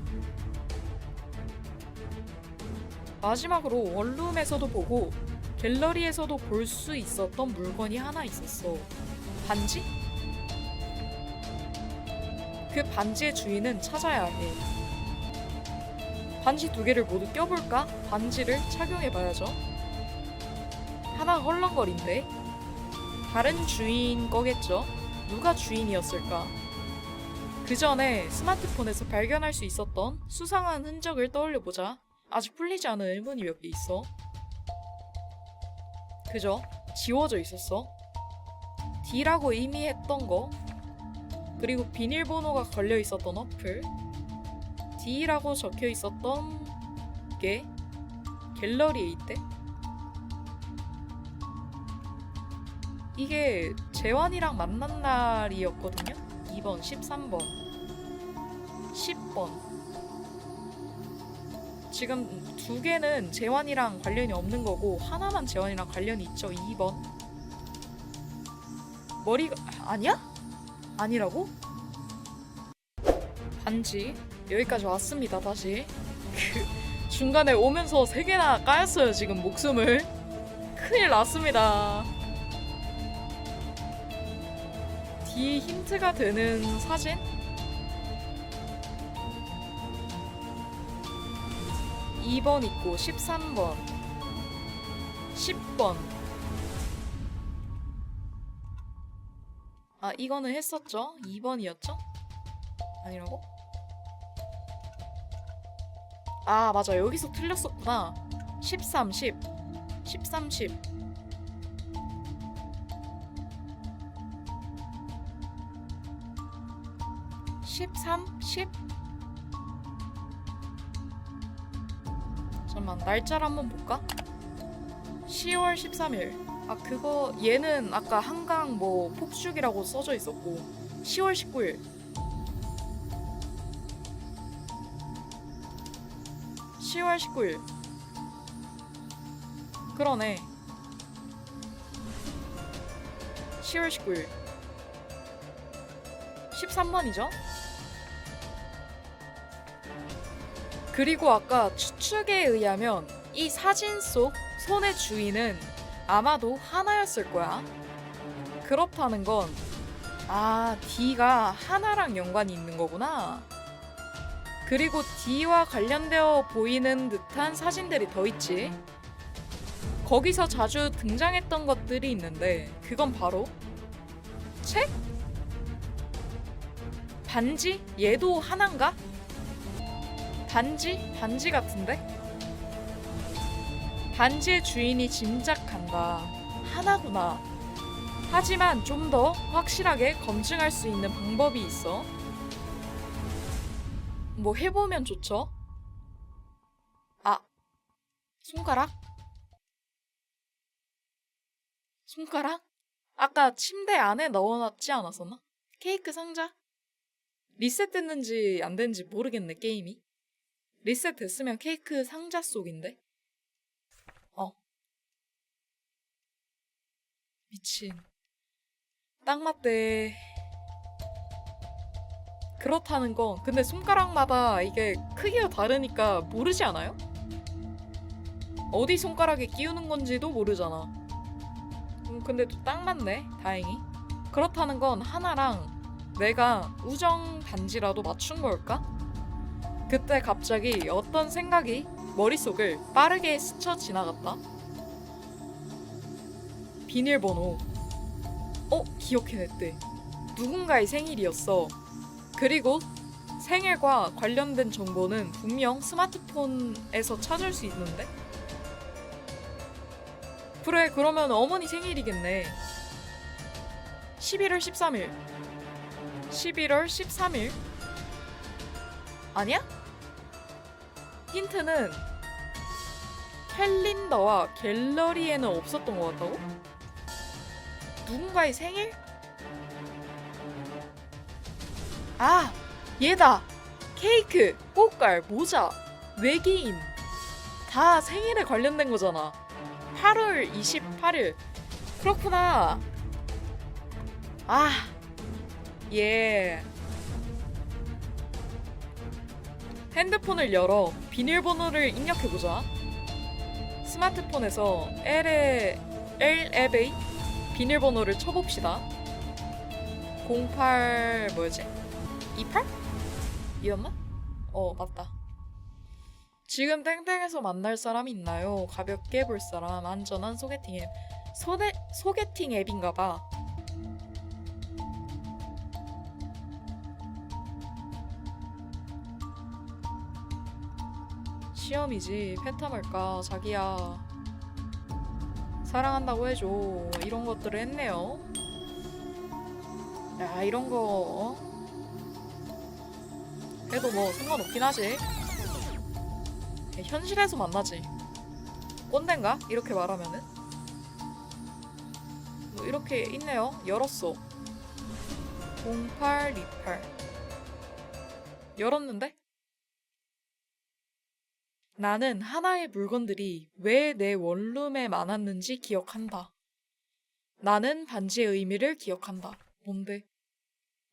마지막으로 원룸에서도 보고 갤러리에서도 볼 수 있었던 물건이 하나 있었어. 반지? 그 반지의 주인은 찾아야 해. 반지 두 개를 모두 껴볼까? 반지를 착용해봐야죠. 하나 헐렁거린데? 다른 주인 거겠죠? 누가 주인이었을까? 그 전에 스마트폰에서 발견할 수 있었던 수상한 흔적을 떠올려보자. 아직 풀리지 않은 의문이 몇 개 있어. 그죠? 지워져 있었어. D라고 의미했던 거, 그리고 비밀번호가 걸려 있었던 어플, D라고 적혀 있었던 게 갤러리에 있대. 이게 재환이랑 만난 날이었거든요. 2번, 13번, 10번. 지금 두 개는 재환이랑 관련이 없는 거고 하나만 재환이랑 관련이 있죠. 2번. 머리가 아니야? 아니라고? 반지 여기까지 왔습니다. 다시 그 중간에 오면서 3개나 까였어요. 지금 목숨을. 큰일 났습니다. 뒤에 힌트가 되는 사진? 2번 있고 13번 10번. 아, 이거는 했었죠? 2번이었죠? 아니라고? 아, 맞아. 여기서 틀렸었구나. 13, 10. 13, 10. 13, 10? 잠깐만, 날짜를 한번 볼까? 10월 13일. 아, 그거, 얘는 아까 한강 뭐 폭죽이라고 써져 있었고, 10월 19일. 10월 19일. 그러네. 10월 19일. 13번이죠? 그리고 아까 추측에 의하면 이 사진 속 손의 주인은 아마도 하나였을 거야. 그렇다는 건, 아, D가 하나랑 연관이 있는 거구나. 그리고 D와 관련되어 보이는 듯한 사진들이 더 있지. 거기서 자주 등장했던 것들이 있는데, 그건 바로 책? 반지? 얘도 하나인가? 반지? 반지 같은데? 반지의 주인이 짐작한다. 하나구나. 하지만 좀 더 확실하게 검증할 수 있는 방법이 있어. 뭐 해보면 좋죠? 아, 손가락? 손가락? 아까 침대 안에 넣어놨지 않았었나? 케이크 상자? 리셋됐는지 안 됐는지 모르겠네, 게임이. 리셋됐으면 케이크 상자 속인데? 어, 미친. 딱 맞대. 그렇다는 건 근데 손가락마다 이게 크기가 다르니까 모르지 않아요? 어디 손가락에 끼우는 건지도 모르잖아. 근데 또 딱 맞네, 다행히. 그렇다는 건 하나랑 내가 우정 반지라도 맞춘 걸까? 그때 갑자기 어떤 생각이 머릿속을 빠르게 스쳐 지나갔다. 비밀번호. 기억해냈대. 누군가의 생일이었어. 그리고 생일과 관련된 정보는 분명 스마트폰에서 찾을 수 있는데? 그래, 그러면 어머니 생일이겠네. 11월 13일. 11월 13일? 아니야? 힌트는 캘린더와 갤러리에는 없었던 것 같다고? 누군가의 생일? 아! 얘다! 케이크, 꽃갈, 모자, 외계인. 다 생일에 관련된 거잖아. 8월 28일. 그렇구나. 아, 예. 핸드폰을 열어 비밀번호를 입력해보자. 스마트폰에서 L앱의 비밀번호를 쳐봅시다. 08 뭐였지? 28? 이었나? 맞다. 지금 땡땡에서 만날 사람 있나요? 가볍게 볼 사람, 안전한 소개팅 앱. 소개팅 앱인가봐. 시험이지. 패턴할까? 자기야. 사랑한다고 해줘. 이런 것들을 했네요. 야, 이런 거 해도 뭐 상관없긴 하지. 현실에서 만나지. 꼰대인가? 이렇게 말하면은. 뭐 이렇게 있네요. 열었어. 0828. 열었는데? 나는 하나의 물건들이 왜 내 원룸에 많았는지 기억한다. 나는 반지의 의미를 기억한다. 뭔데?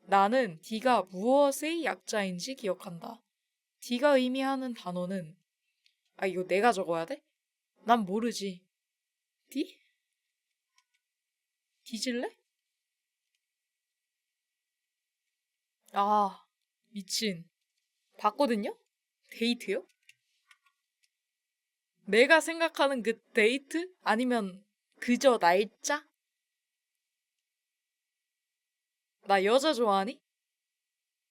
나는 D가 무엇의 약자인지 기억한다. D가 의미하는 단어는 이거 내가 적어야 돼? 난 모르지. D? 뒤질래? 아, 미친. 봤거든요? 데이트요? 내가 생각하는 그 데이트? 아니면 그저 날짜? 나 여자 좋아하니?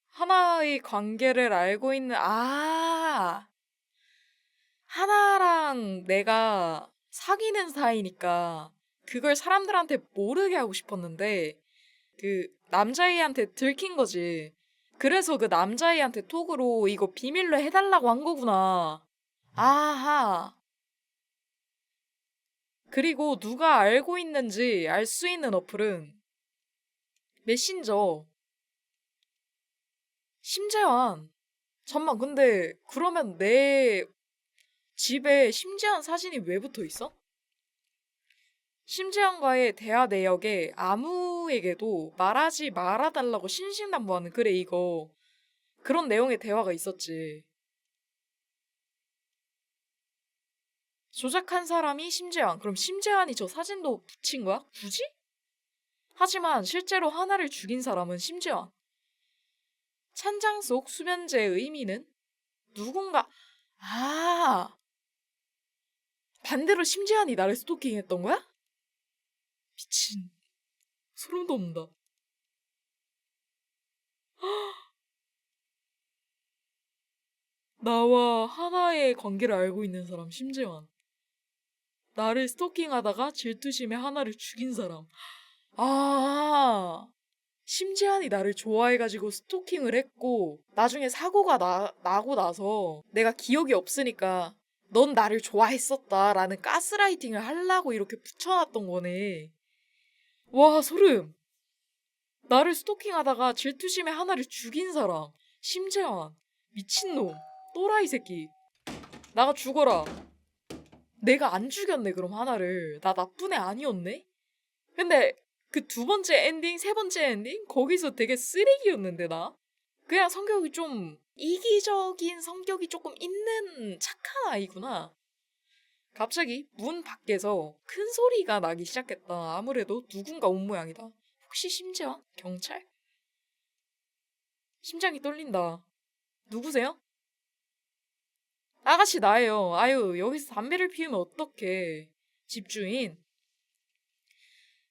하나의 관계를 알고 있는, 하나랑 내가 사귀는 사이니까 그걸 사람들한테 모르게 하고 싶었는데, 그 남자애한테 들킨 거지. 그래서 그 남자애한테 톡으로 이거 비밀로 해달라고 한 거구나. 아하. 그리고 누가 알고 있는지 알 수 있는 어플은 메신저. 심재환. 잠만, 근데 그러면 내 집에 심재환 사진이 왜 붙어 있어? 심재환과의 대화 내역에 아무에게도 말하지 말아달라고 신신당부하는, 그래 이거 그런 내용의 대화가 있었지. 조작한 사람이 심재환. 그럼 심재환이 저 사진도 붙인 거야? 굳이? 하지만 실제로 하나를 죽인 사람은 심재환. 찬장 속 수면제의 의미는 누군가, 아, 반대로 심재환이 나를 스토킹했던 거야? 미친. 소름 돋는다. 나와 하나의 관계를 알고 있는 사람 심재환. 나를 스토킹하다가 질투심에 하나를 죽인 사람. 아, 심재환이 나를 좋아해가지고 스토킹을 했고, 나중에 사고가 나고 나서 내가 기억이 없으니까 넌 나를 좋아했었다라는 가스라이팅을 하려고 이렇게 붙여놨던 거네. 와, 소름. 나를 스토킹하다가 질투심에 하나를 죽인 사람. 심재환. 미친놈. 또라이 새끼. 나가 죽어라. 내가 안 죽였네, 그럼 하나를. 나 나쁜 애 아니었네? 근데 그 두 번째 엔딩, 세 번째 엔딩? 거기서 되게 쓰레기였는데, 나? 그냥 성격이 좀 이기적인 성격이 조금 있는 착한 아이구나. 갑자기 문 밖에서 큰 소리가 나기 시작했다. 아무래도 누군가 온 모양이다. 혹시 심지어 경찰? 심장이 떨린다. 누구세요? 아가씨 나예요. 아유, 여기서 담배를 피우면 어떡해. 집주인.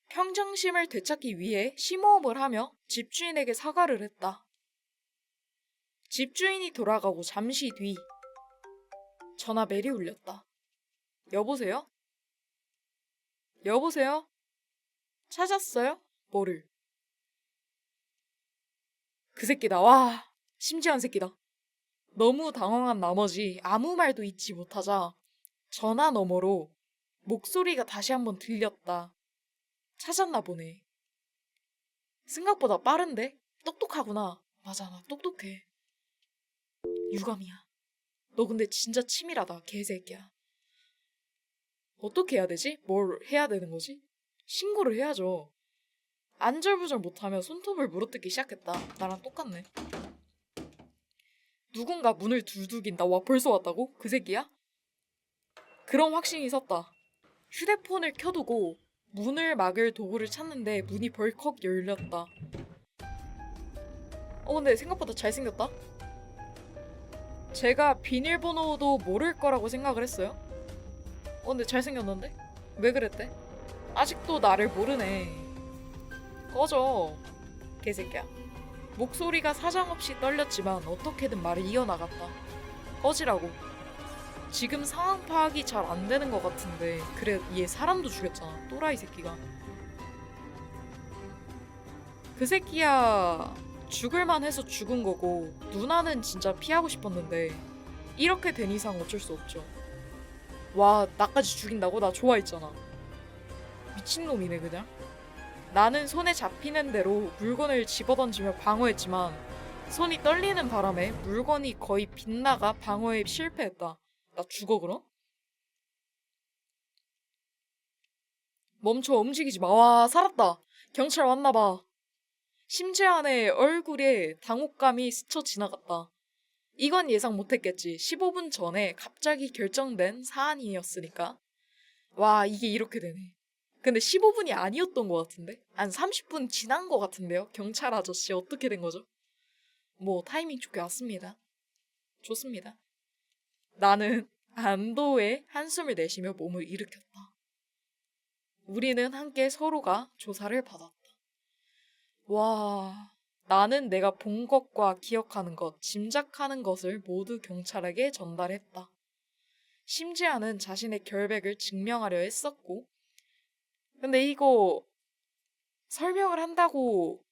평정심을 되찾기 위해 심호흡을 하며 집주인에게 사과를 했다. 집주인이 돌아가고 잠시 뒤 전화벨이 울렸다. 여보세요? 여보세요? 찾았어요? 뭐를? 그 새끼다. 와, 심지한 새끼다. 너무 당황한 나머지 아무 말도 잊지 못하자 전화 너머로 목소리가 다시 한번 들렸다. 찾았나 보네. 생각보다 빠른데? 똑똑하구나. 맞아, 나 똑똑해. 유감이야. 너 근데 진짜 치밀하다, 개새끼야. 어떻게 해야 되지? 뭘 해야 되는 거지? 신고를 해야죠. 안절부절 못하면 손톱을 물어뜯기 시작했다. 나랑 똑같네. 누군가 문을 두들긴다. 와, 벌써 왔다고? 그 새끼야? 그런 확신이 섰다. 휴대폰을 켜두고 문을 막을 도구를 찾는데 문이 벌컥 열렸다. 근데 생각보다 잘생겼다? 제가 비밀번호도 모를 거라고 생각을 했어요. 근데 잘생겼는데? 왜 그랬대? 아직도 나를 모르네. 꺼져, 개새끼야. 목소리가 사정없이 떨렸지만 어떻게든 말을 이어나갔다. 꺼지라고. 지금 상황 파악이 잘 안 되는 것 같은데, 그래, 얘 사람도 죽였잖아. 또라이 새끼가. 그 새끼야 죽을만 해서 죽은 거고, 누나는 진짜 피하고 싶었는데 이렇게 된 이상 어쩔 수 없죠. 와, 나까지 죽인다고? 나 좋아했잖아. 미친놈이네 그냥. 나는 손에 잡히는 대로 물건을 집어던지며 방어했지만 손이 떨리는 바람에 물건이 거의 빗나가 방어에 실패했다. 나 죽어 그럼? 멈춰, 움직이지 마. 와, 살았다. 경찰 왔나봐. 심재환의 얼굴에 당혹감이 스쳐 지나갔다. 이건 예상 못했겠지. 15분 전에 갑자기 결정된 사안이었으니까. 와, 이게 이렇게 되네. 근데 15분이 아니었던 것 같은데? 한 30분 지난 것 같은데요? 경찰 아저씨 어떻게 된 거죠? 뭐 타이밍 좋게 왔습니다. 좋습니다. 나는 안도의 한숨을 내쉬며 몸을 일으켰다. 우리는 함께 서로가 조사를 받았다. 와, 나는 내가 본 것과 기억하는 것, 짐작하는 것을 모두 경찰에게 전달했다. 심지어는 자신의 결백을 증명하려 했었고, 근데 이거 설명을 한다고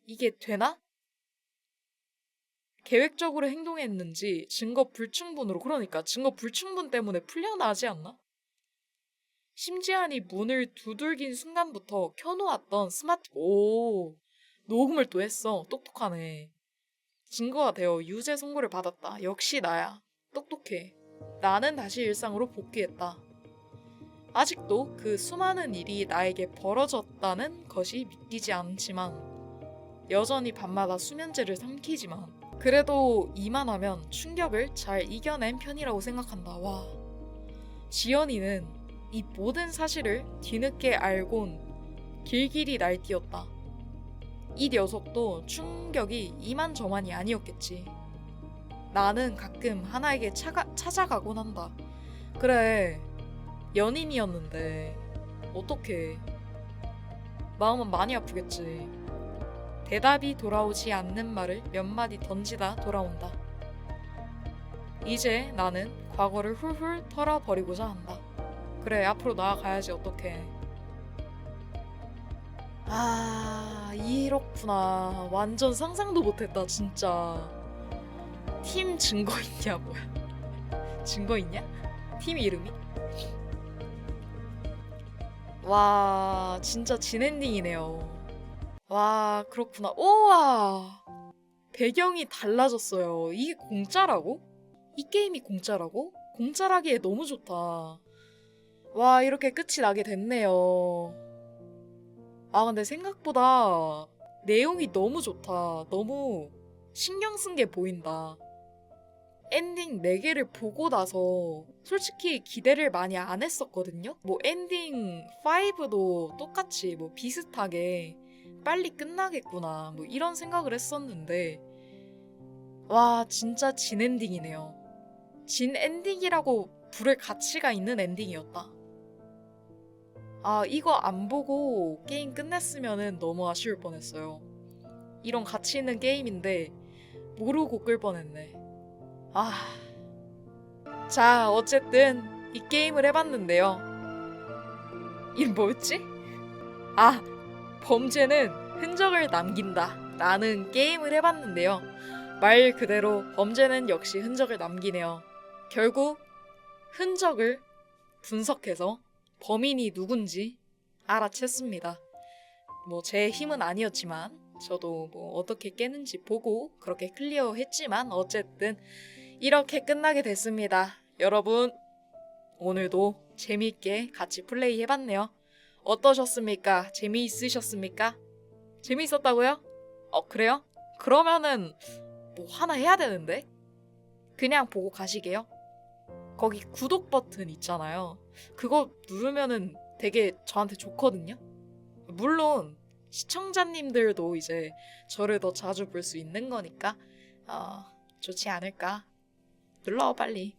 이게 되나? 계획적으로 행동했는지 증거 불충분으로, 그러니까 증거 불충분 때문에 풀려나지 않나? 심지어니 문을 두들긴 순간부터 켜놓았던 녹음을 또 했어. 똑똑하네. 증거가 되어 유죄 선고를 받았다. 역시 나야. 똑똑해. 나는 다시 일상으로 복귀했다. 아직도 그 수많은 일이 나에게 벌어졌다는 것이 믿기지 않지만 여전히 밤마다 수면제를 삼키지만 그래도 이만하면 충격을 잘 이겨낸 편이라고 생각한다. 와, 지연이는 이 모든 사실을 뒤늦게 알곤 길길이 날뛰었다. 이 녀석도 충격이 이만저만이 아니었겠지. 나는 가끔 하나에게 찾아가곤 한다. 그래, 연인이었는데 어떡해. 마음은 많이 아프겠지. 대답이 돌아오지 않는 말을 몇 마디 던지다 돌아온다. 이제 나는 과거를 훌훌 털어버리고자 한다. 그래, 앞으로 나아가야지. 어떡해. 아, 이렇구나. 완전 상상도 못했다, 진짜. 팀 증거 있냐, 뭐야. 증거 있냐? 팀 이름이? 와, 진짜 진엔딩이네요. 와, 그렇구나. 우와! 배경이 달라졌어요. 이게 공짜라고? 이 게임이 공짜라고? 공짜라기에 너무 좋다. 와, 이렇게 끝이 나게 됐네요. 아, 근데 생각보다 내용이 너무 좋다. 너무 신경 쓴 게 보인다. 엔딩 4개를 보고 나서 솔직히 기대를 많이 안 했었거든요? 뭐 엔딩 5도 똑같이 뭐 비슷하게 빨리 끝나겠구나 뭐 이런 생각을 했었는데 와, 진짜 진 엔딩이네요. 진 엔딩이라고 부를 가치가 있는 엔딩이었다. 아, 이거 안 보고 게임 끝냈으면 너무 아쉬울 뻔했어요. 이런 가치 있는 게임인데 모르고 끌 뻔했네. 아, 자, 어쨌든 이 게임을 해봤는데요. 이 뭐였지? 아, 범죄는 흔적을 남긴다 라는 게임을 해봤는데요. 말 그대로 범죄는 역시 흔적을 남기네요. 결국 흔적을 분석해서 범인이 누군지 알아챘습니다. 뭐 제 힘은 아니었지만 저도 뭐 어떻게 깨는지 보고 그렇게 클리어했지만 어쨌든 이렇게 끝나게 됐습니다. 여러분, 오늘도 재미있게 같이 플레이 해봤네요. 어떠셨습니까? 재미있으셨습니까? 재미있었다고요? 그래요? 그러면은 뭐 하나 해야 되는데? 그냥 보고 가시게요. 거기 구독 버튼 있잖아요. 그거 누르면은 되게 저한테 좋거든요. 물론 시청자님들도 이제 저를 더 자주 볼 수 있는 거니까 좋지 않을까? 눌러 빨리.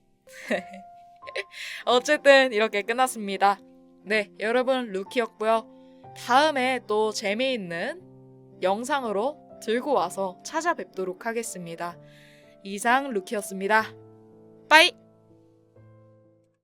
어쨌든 이렇게 끝났습니다. 네, 여러분, 루키였고요. 다음에 또 재미있는 영상으로 들고 와서 찾아뵙도록 하겠습니다. 이상 루키였습니다. 빠이!